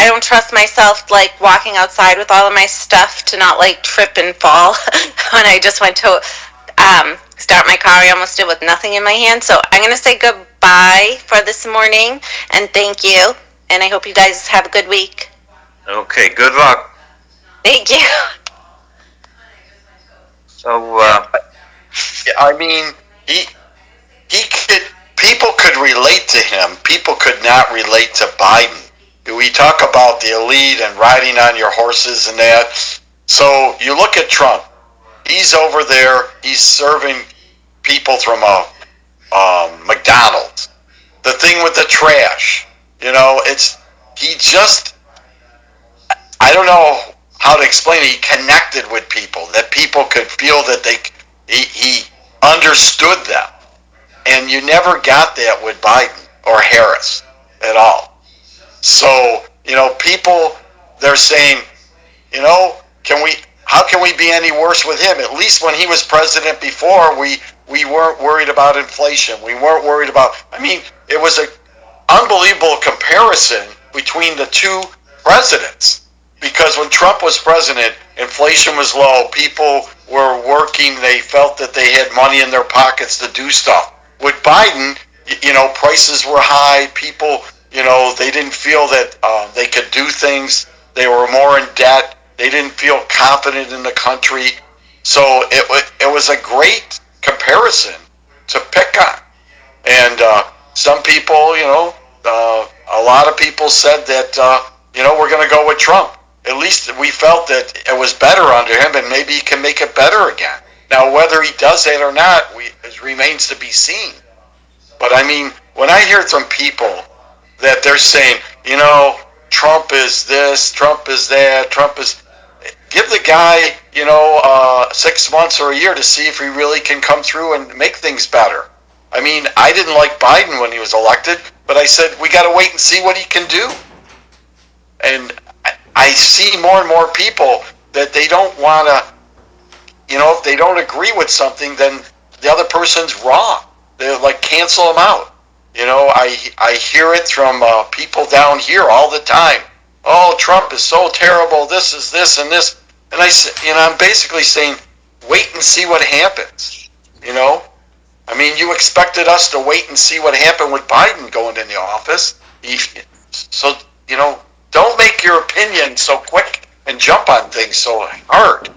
don't trust myself, walking outside with all of my stuff to not, trip and fall. When I just went to start my car, I almost did with nothing in my hand. So I'm going to say goodbye for this morning, and thank you. And I hope you guys have a good week. Okay, good luck. Thank you. So, I mean, he could. People could relate to him. People could not relate to Biden. We talk about the elite and riding on your horses and that. So you look at Trump. He's over there. He's serving people from a McDonald's. The thing with the trash. I don't know how to explain it. He connected with people, that people could feel that he understood them. And you never got that with Biden or Harris at all. So, people, they're saying, how can we be any worse with him? At least when he was president before, we weren't worried about inflation. We weren't worried about, it was an unbelievable comparison between the two presidents. because when Trump was president, inflation was low. People were working. They felt that they had money in their pockets to do stuff. With Biden, prices were high. People, they didn't feel that they could do things. They were more in debt. They didn't feel confident in the country. So it was a great comparison to pick on. And some people, a lot of people said that, we're going to go with Trump. At least we felt that it was better under him, and maybe he can make it better again. Now, whether he does it or not, it remains to be seen. But I mean, when I hear from people that they're saying, Trump is this, Trump is that, give the guy, 6 months or a year to see if he really can come through and make things better. I mean, I didn't like Biden when he was elected, but I said, we got to wait and see what he can do. And I see more and more people that they don't want to, if they don't agree with something, then the other person's wrong. They're like, cancel them out. I hear it from people down here all the time. Oh, Trump is so terrible. This is this and this. And I'm basically saying, wait and see what happens. I mean, you expected us to wait and see what happened with Biden going in the office. So, don't make your opinion so quick and jump on things so hard.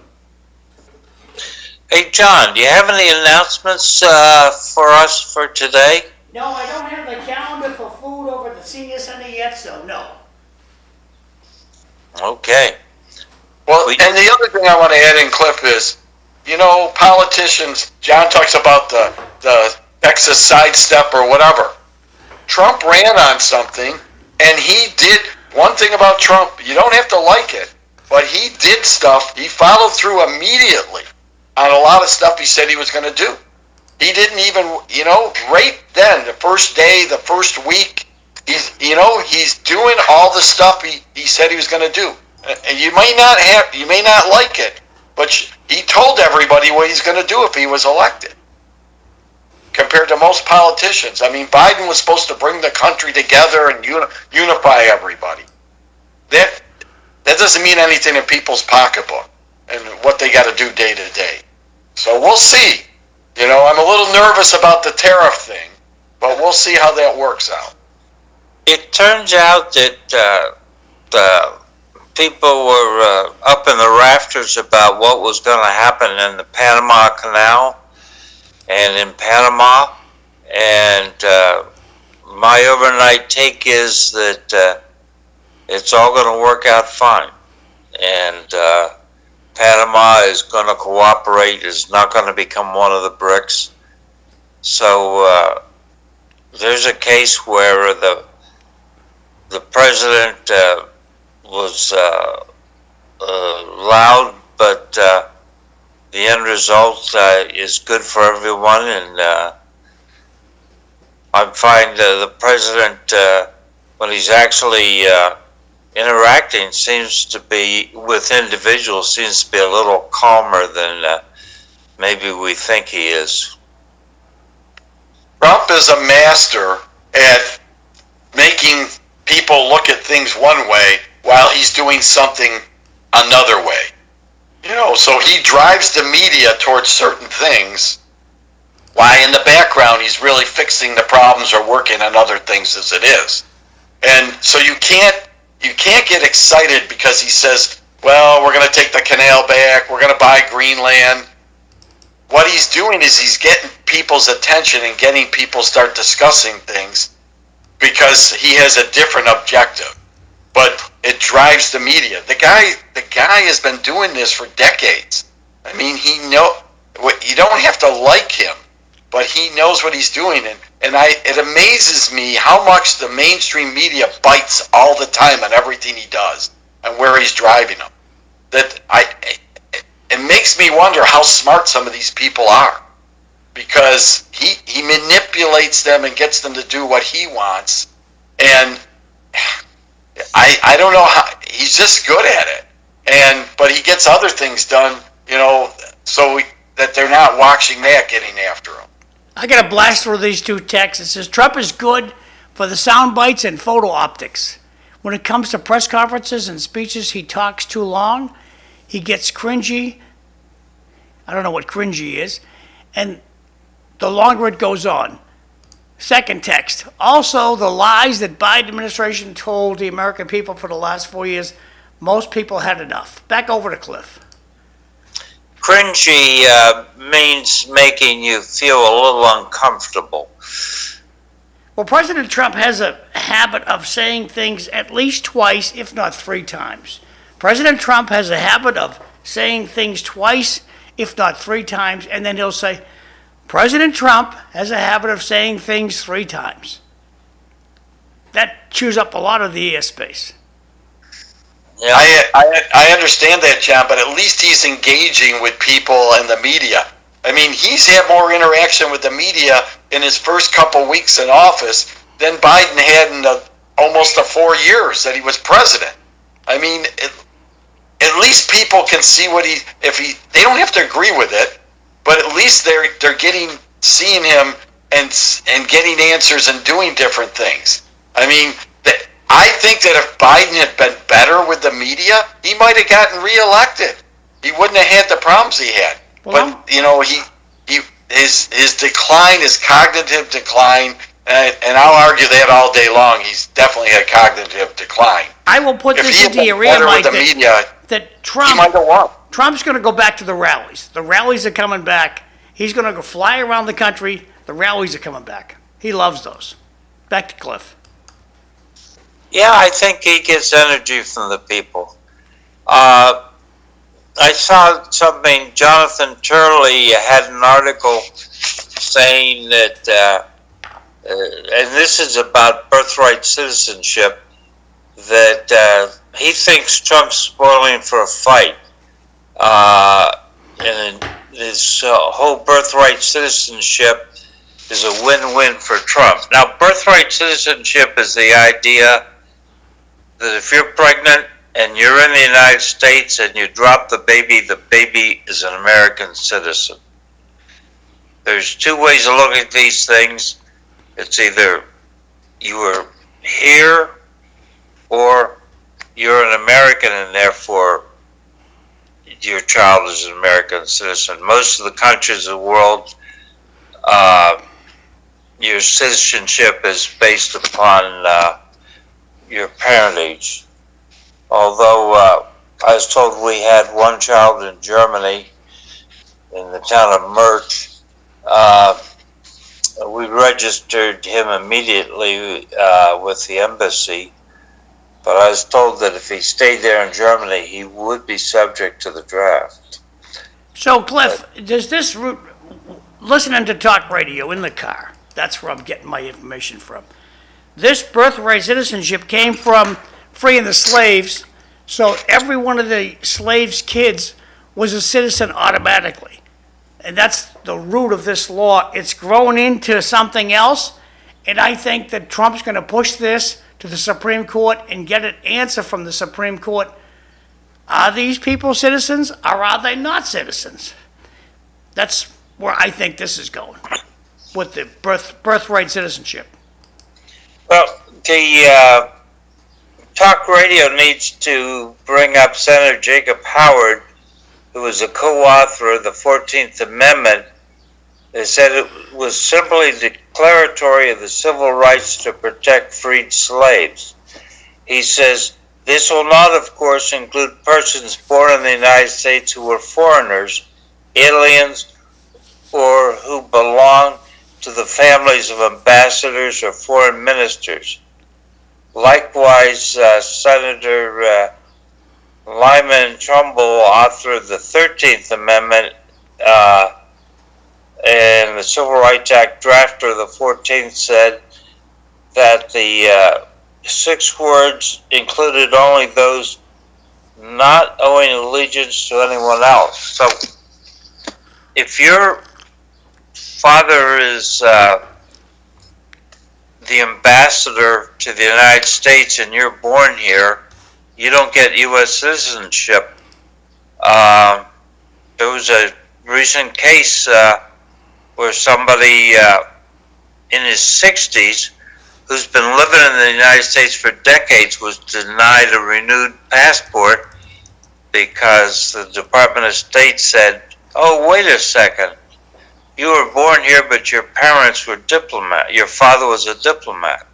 Hey, John, do you have any announcements for us for today? No, I don't have the calendar for food over the senior center yet, so no. Okay. Well, and the other thing I want to add in, Cliff, is, politicians, John talks about the Texas sidestep or whatever. Trump ran on something, and he did, one thing about Trump, you don't have to like it, but he did stuff, he followed through immediately on a lot of stuff he said he was going to do. He didn't even, right then, the first day, the first week, he's doing all the stuff he said he was going to do. And you may not like it, but he told everybody what he's going to do if he was elected. Compared to most politicians. I mean, Biden was supposed to bring the country together and unify everybody. That doesn't mean anything in people's pocketbook and what they got to do day to day. So we'll see. I'm a little nervous about the tariff thing, but we'll see how that works out. It turns out that people were up in the rafters about what was going to happen in the Panama Canal and in Panama, and my overnight take is that it's all going to work out fine, and Panama is going to cooperate, is not going to become one of the BRICS. So there's a case where the president was loud, but the end result is good for everyone, and I find the president, when he's actually interacting, seems to be, with individuals, seems to be a little calmer than maybe we think he is. Trump is a master at making people look at things one way while he's doing something another way. So he drives the media towards certain things, while in the background he's really fixing the problems or working on other things as it is. And so you can't get excited because he says, well, we're going to take the canal back, we're going to buy Greenland. What he's doing is he's getting people's attention and getting people start discussing things because he has a different objective. But it drives the media. The guy has been doing this for decades. I mean, you don't have to like him, but he knows what he's doing. And it amazes me how much the mainstream media bites all the time on everything he does and where he's driving them. It makes me wonder how smart some of these people are, because he manipulates them and gets them to do what he wants. And I don't know how, he's just good at it. But he gets other things done, so that they're not watching that getting after him. I got a blast through these two texts. It says Trump is good for the sound bites and photo optics. When it comes to press conferences and speeches, he talks too long. He gets cringy. I don't know what cringy is. And the longer it goes on. Second text. Also, the lies that Biden administration told the American people for the last 4 years, most people had enough. Back over to Cliff. Cringy means making you feel a little uncomfortable. Well, President Trump has a habit of saying things at least twice, if not 3 times. President Trump has a habit of saying things twice, if not 3 times, and then he'll say, President Trump has a habit of saying things 3 times. That chews up a lot of the airspace. Yeah. I understand that, John, but at least he's engaging with people and the media. I mean, he's had more interaction with the media in his first couple weeks in office than Biden had in almost the 4 years that he was president. I mean, at least people can see what they don't have to agree with it, but at least they're seeing him and getting answers and doing different things. I mean, I think that if Biden had been better with the media, he might have gotten reelected. He wouldn't have had the problems he had. Well, but his decline, his cognitive decline, and I'll argue that all day long. He's definitely had cognitive decline. I will put If this he had into been your better ear, with Mike, the media, that he might have won. Trump's going to go back to the rallies. The rallies are coming back. He's going to go fly around the country. The rallies are coming back. He loves those. Back to Cliff. Yeah, I think he gets energy from the people. I saw something, Jonathan Turley had an article saying that, and this is about birthright citizenship, that he thinks Trump's spoiling for a fight. And this whole birthright citizenship is a win-win for Trump. Now, birthright citizenship is the idea that if you're pregnant and you're in the United States and you drop the baby is an American citizen. There's 2 ways of looking at these things. It's either you were here or you're an American and therefore your child is an American citizen. Most of the countries of the world, your citizenship is based upon your parentage. Although I was told we had one child in Germany, in the town of Merch, we registered him immediately with the embassy, but I was told that if he stayed there in Germany, he would be subject to the draft. So, Cliff, does this listening to talk radio in the car, that's where I'm getting my information from. This birthright citizenship came from freeing the slaves, so every one of the slaves' kids was a citizen automatically. And that's the root of this law. It's grown into something else, and I think that Trump's going to push this to the Supreme Court and get an answer from the Supreme Court. Are these people citizens, or are they not citizens? That's where I think this is going, with the birthright citizenship. Well, the talk radio needs to bring up Senator Jacob Howard, who was a co-author of the 14th Amendment. They said it was simply declaratory of the civil rights to protect freed slaves. He says, this will not, of course, include persons born in the United States who were foreigners, aliens, or who belong to the families of ambassadors or foreign ministers. Likewise, Senator Lyman Trumbull, author of the 13th Amendment and the Civil Rights Act drafter of the 14th, said that the 6 words included only those not owing allegiance to anyone else. So if your father is the ambassador to the United States and you're born here, you don't get U.S. citizenship. There was a recent case where somebody in his 60s who's been living in the United States for decades was denied a renewed passport because the Department of State said, oh, wait a second. You were born here, but your parents were diplomat. Your father was a diplomat.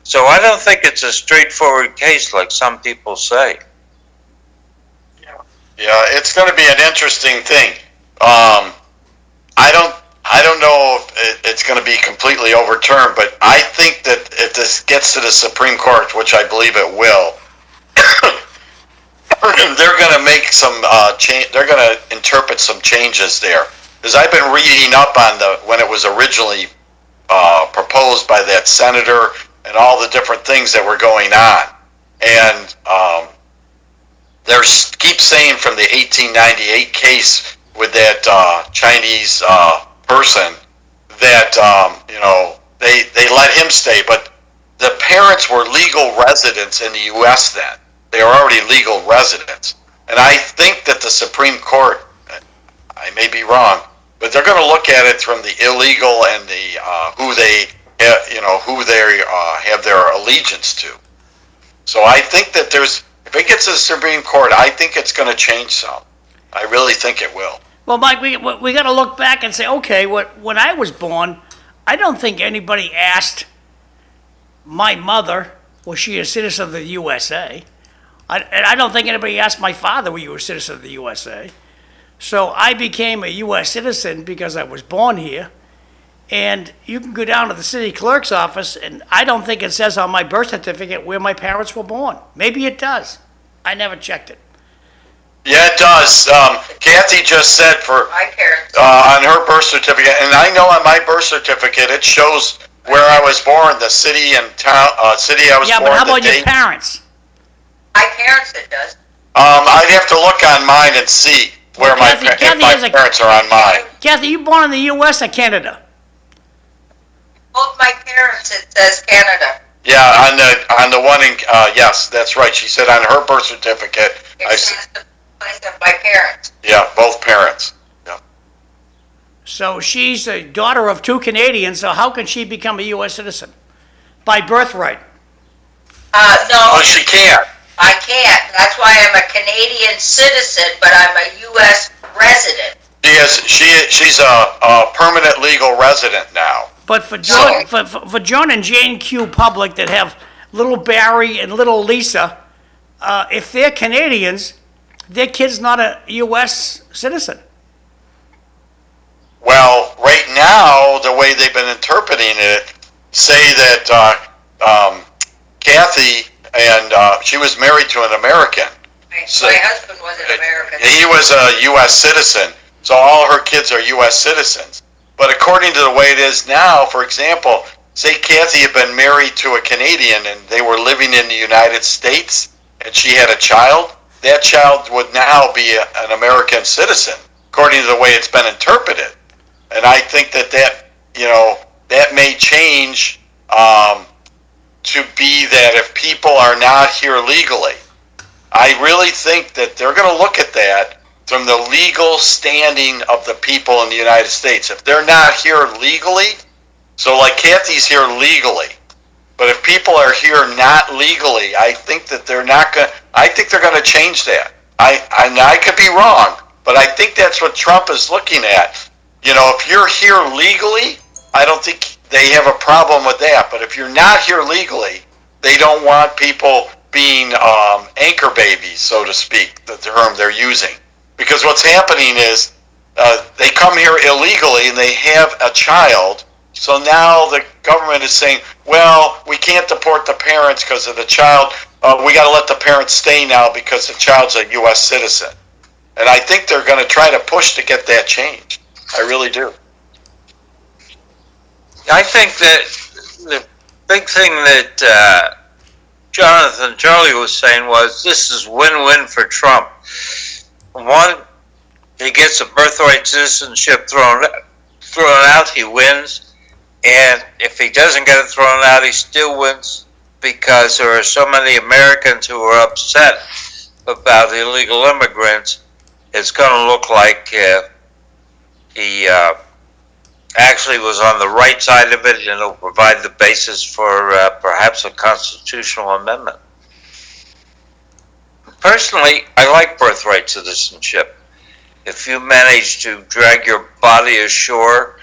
So I don't think it's a straightforward case like some people say. Yeah, it's going to be an interesting thing. I don't know if it's going to be completely overturned, but I think that if this gets to the Supreme Court, which I believe it will, they're going to make some change. They're going to interpret some changes there. Because I've been reading up on when it was originally proposed by that senator and all the different things that were going on, and they keep saying from the 1898 case with that Chinese person that they let him stay, but the parents were legal residents in the U.S. then. They were already legal residents, and I think that the Supreme Court, I may be wrong, but they're going to look at it from the illegal and the who they have their allegiance to. So I think that if it gets to the Supreme Court, I think it's going to change some. I really think it will. Well, Mike, we got to look back and say, okay, when I was born, I don't think anybody asked my mother, was she a citizen of the USA? And I don't think anybody asked my father, were you a citizen of the USA? So I became a U.S. citizen because I was born here. And you can go down to the city clerk's office, and I don't think it says on my birth certificate where my parents were born. Maybe it does. I never checked it. Yeah, it does. Kathy just said My parents. on her birth certificate, and I know on my birth certificate it shows where I was born, the city and town, city I was born. Yeah, but how about the your parents? My parents, it does. I'd have to look on mine and see where Kathy my parents are on mine. Kathy, you born in the U.S. or Canada? Both my parents, it says Canada. Yeah, on the one in yes, that's right. She said on her birth certificate. It says the place of my parents. Yeah, both parents. Yeah. So she's a daughter of two Canadians, so how can she become a U.S. citizen? By birthright. No, Oh, she can't. I can't. That's why I'm a Canadian citizen, but I'm a U.S. resident. She's a permanent legal resident now. But for John and Jane Q. Public that have little Barry and little Lisa, if they're Canadians, their kid's not a U.S. citizen. Well, right now, the way they've been interpreting it, say that Kathy and she was married to an American. My husband was an American. He was a U.S. citizen, so all her kids are U.S. citizens. But according to the way it is now, for example, say Kathy had been married to a Canadian and they were living in the United States and she had a child, that child would now be an American citizen, according to the way it's been interpreted. And I think that may change to be that if people are not here legally, I really think that they're going to look at that from the legal standing of the people in the United States. If they're not here legally, so like Kathy's here legally, but if people are here not legally, I think that they're not going. I think they're going to change that. I could be wrong, but I think that's what Trump is looking at. If you're here legally, I don't think they have a problem with that. But if you're not here legally, they don't want people being anchor babies, so to speak, the term they're using. Because what's happening is they come here illegally and they have a child. So now the government is saying, well, we can't deport the parents because of the child. We got to let the parents stay now because the child's a U.S. citizen. And I think they're going to try to push to get that changed. I really do. I think that the big thing that Jonathan Charlie was saying was this is win-win for Trump. One, he gets a birthright citizenship thrown out, he wins. And if he doesn't get it thrown out, he still wins because there are so many Americans who are upset about illegal immigrants. It's going to look like he actually was on the right side of it, and it'll provide the basis for perhaps a constitutional amendment. Personally, I like birthright citizenship. If you manage to drag your body ashore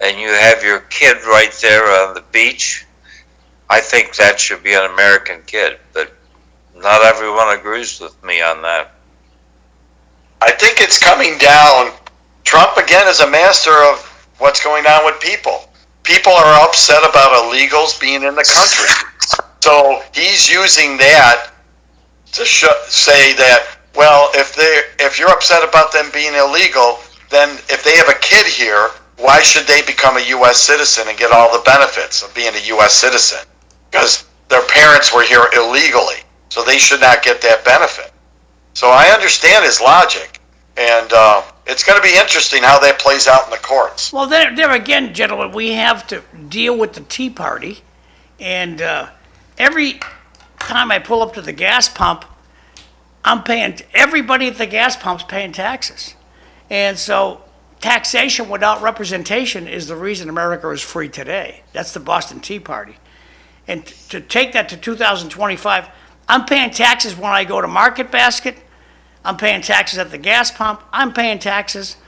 and you have your kid right there on the beach, I think that should be an American kid, but not everyone agrees with me on that. I think it's coming down. Trump, again, is a master of what's going on with people. People are upset about illegals being in the country. So he's using that to say that, well, if you're upset about them being illegal, then if they have a kid here, why should they become a U.S. citizen and get all the benefits of being a U.S. citizen? Because their parents were here illegally, so they should not get that benefit. So I understand his logic, and it's going to be interesting how that plays out in the courts. Well, there again, gentlemen, we have to deal with the Tea Party, and every time I pull up to the gas pump, everybody at the gas pump's paying taxes. And so taxation without representation is the reason America is free today. That's the Boston Tea Party. And to take that to 2025, I'm paying taxes when I go to Market Basket. I'm paying taxes at the gas pump. I'm paying taxes.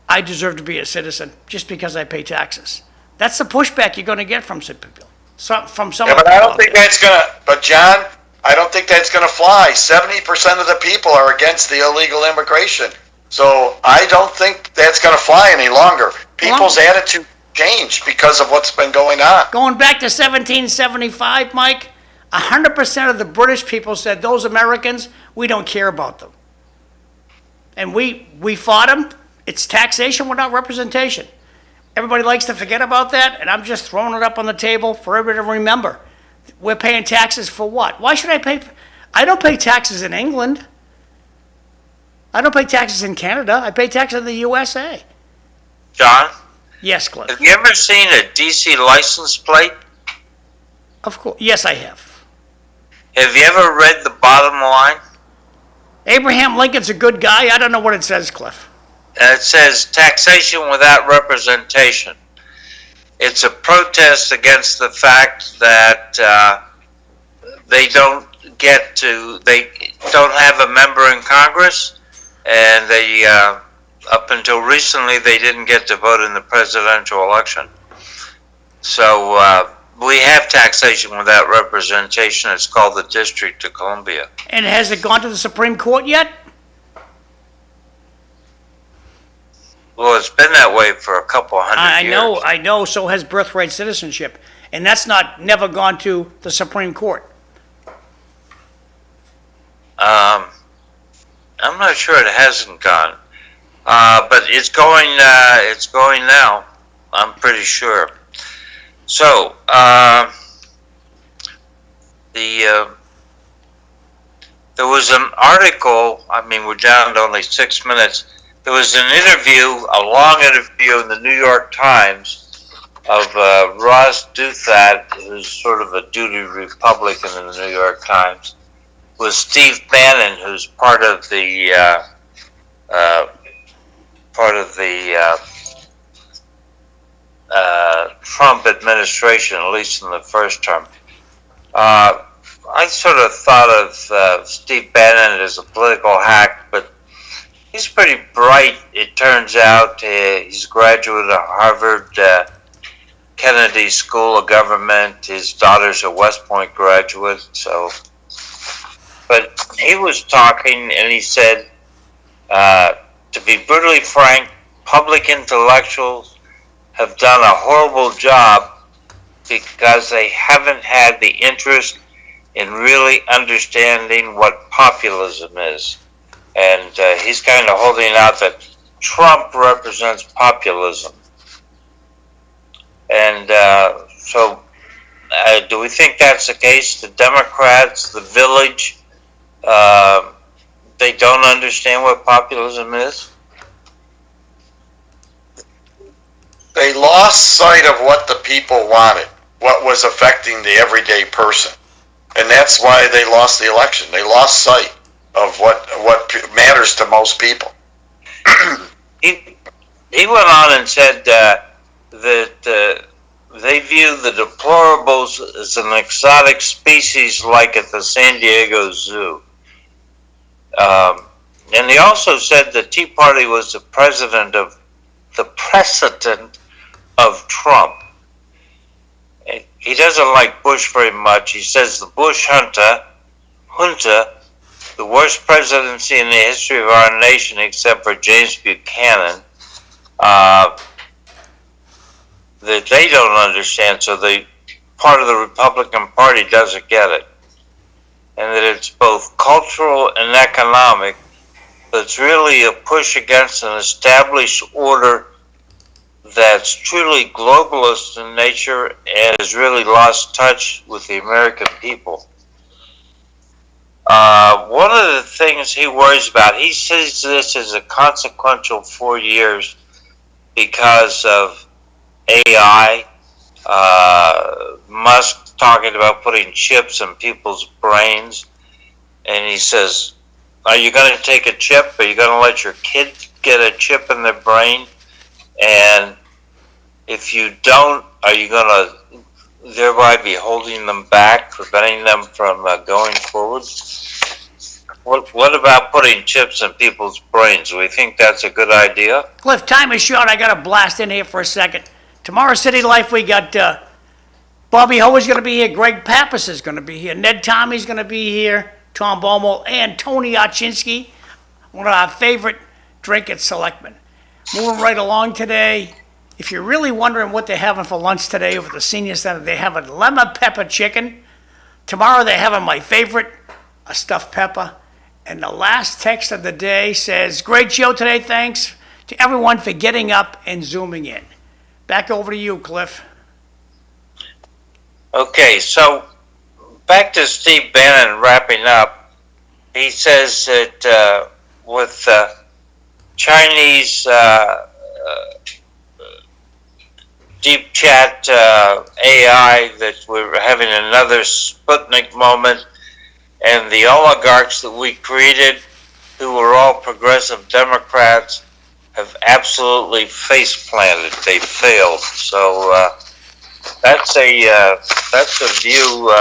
I deserve to be a citizen just because I pay taxes. That's the pushback you're going to get from some people. From some. Yeah, but I don't think that's going to, but John, I don't think that's going to fly. 70% of the people are against the illegal immigration. So I don't think that's going to fly any longer. People's attitude changed because of what's been going on. Going back to 1775, Mike, 100% of the British people said, those Americans, we don't care about them. And we fought them. It's taxation without representation. Everybody likes to forget about that, and I'm just throwing it up on the table for everybody to remember. We're paying taxes for what? Why should I pay? I don't pay taxes in England. I don't pay taxes in Canada. I pay taxes in the USA. John? Yes, Cliff. Have you ever seen a DC license plate? Of course. Yes, I have. Have you ever read the bottom line? Abraham Lincoln's a good guy. I don't know what it says, Cliff. It says taxation without representation. It's a protest against the fact that they don't have a member in Congress, and they, up until recently, they didn't get to vote in the presidential election. So we have taxation without representation. It's called the District of Columbia. And has it gone to the Supreme Court yet? Well, it's been that way for a couple hundred years. I know, so has birthright citizenship. And that's never gone to the Supreme Court. I'm not sure it hasn't gone. But it's going now. I'm pretty sure. So, there was an article, we're down to only 6 minutes. There was an interview, a long interview in the New York Times of Ross Douthat, who's sort of a duty Republican in the New York Times, with Steve Bannon, who's part of the Trump administration, at least in the first term. I sort of thought of Steve Bannon as a political hack, but he's pretty bright, it turns out. He's a graduate of Harvard Kennedy School of Government. His daughter's a West Point graduate. But he was talking, and he said, to be brutally frank, public intellectuals have done a horrible job because they haven't had the interest in really understanding what populism is. And he's kind of holding out that Trump represents populism. And do we think that's the case? The Democrats, the village, they don't understand what populism is? They lost sight of what the people wanted, what was affecting the everyday person. And that's why they lost the election. They lost sight of what matters to most people. He went on and said that they view the deplorables as an exotic species like at the San Diego Zoo. And he also said the Tea Party was the precedent of Trump. He doesn't like Bush very much. He says the Bush junta, the worst presidency in the history of our nation except for James Buchanan, that they don't understand, so the part of the Republican Party doesn't get it. And that it's both cultural and economic, but it's really a push against an established order that's truly globalist in nature and has really lost touch with the American people. One of the things he worries about, he sees this as a consequential 4 years because of AI, Musk talking about putting chips in people's brains, and he says, are you going to take a chip? Are you going to let your kid get a chip in their brain? And if you don't, are you going to thereby be holding them back, preventing them from going forward? What about putting chips in people's brains? Do we think that's a good idea? Cliff, time is short. I got to blast in here for a second. Tomorrow, City Life, we got Bobby Hoey's going to be here. Greg Pappas is going to be here. Ned Tommy's going to be here. Tom Bomo and Tony Ochinsky, one of our favorite drink at Selectmen. Moving right along today. If you're really wondering what they're having for lunch today over at the Senior Center, they're having lemon pepper chicken. Tomorrow they're having my favorite, a stuffed pepper. And the last text of the day says, great show today, thanks to everyone for getting up and zooming in. Back over to you, Cliff. Okay, so back to Steve Bannon wrapping up. He says that with Chinese deep chat AI that we're having another Sputnik moment, and the oligarchs that we created, who were all progressive Democrats, have absolutely face planted. They failed. So that's a view.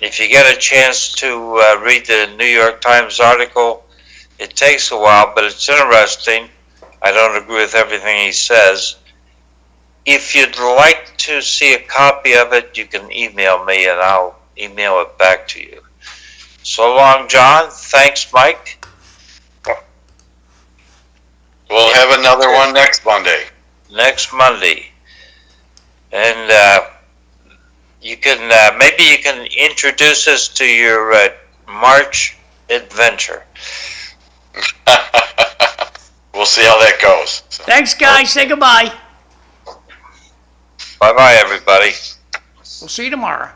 If you get a chance to read the New York Times article, it takes a while, but it's interesting. I don't agree with everything he says. If you'd like to see a copy of it, you can email me and I'll email it back to you. So long, John. Thanks, Mike. We'll have another one next Monday. Next Monday. And you can maybe you can introduce us to your March adventure. We'll see how that goes. So. Thanks, guys. Say goodbye. Bye-bye, everybody. We'll see you tomorrow.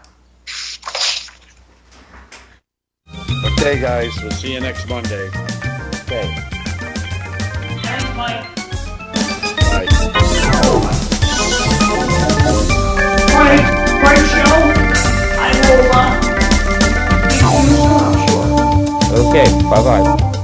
Okay, guys, we'll see you next Monday. Okay, Thanks, Mike. bye. Great show. I will see you tomorrow. Okay, bye-bye.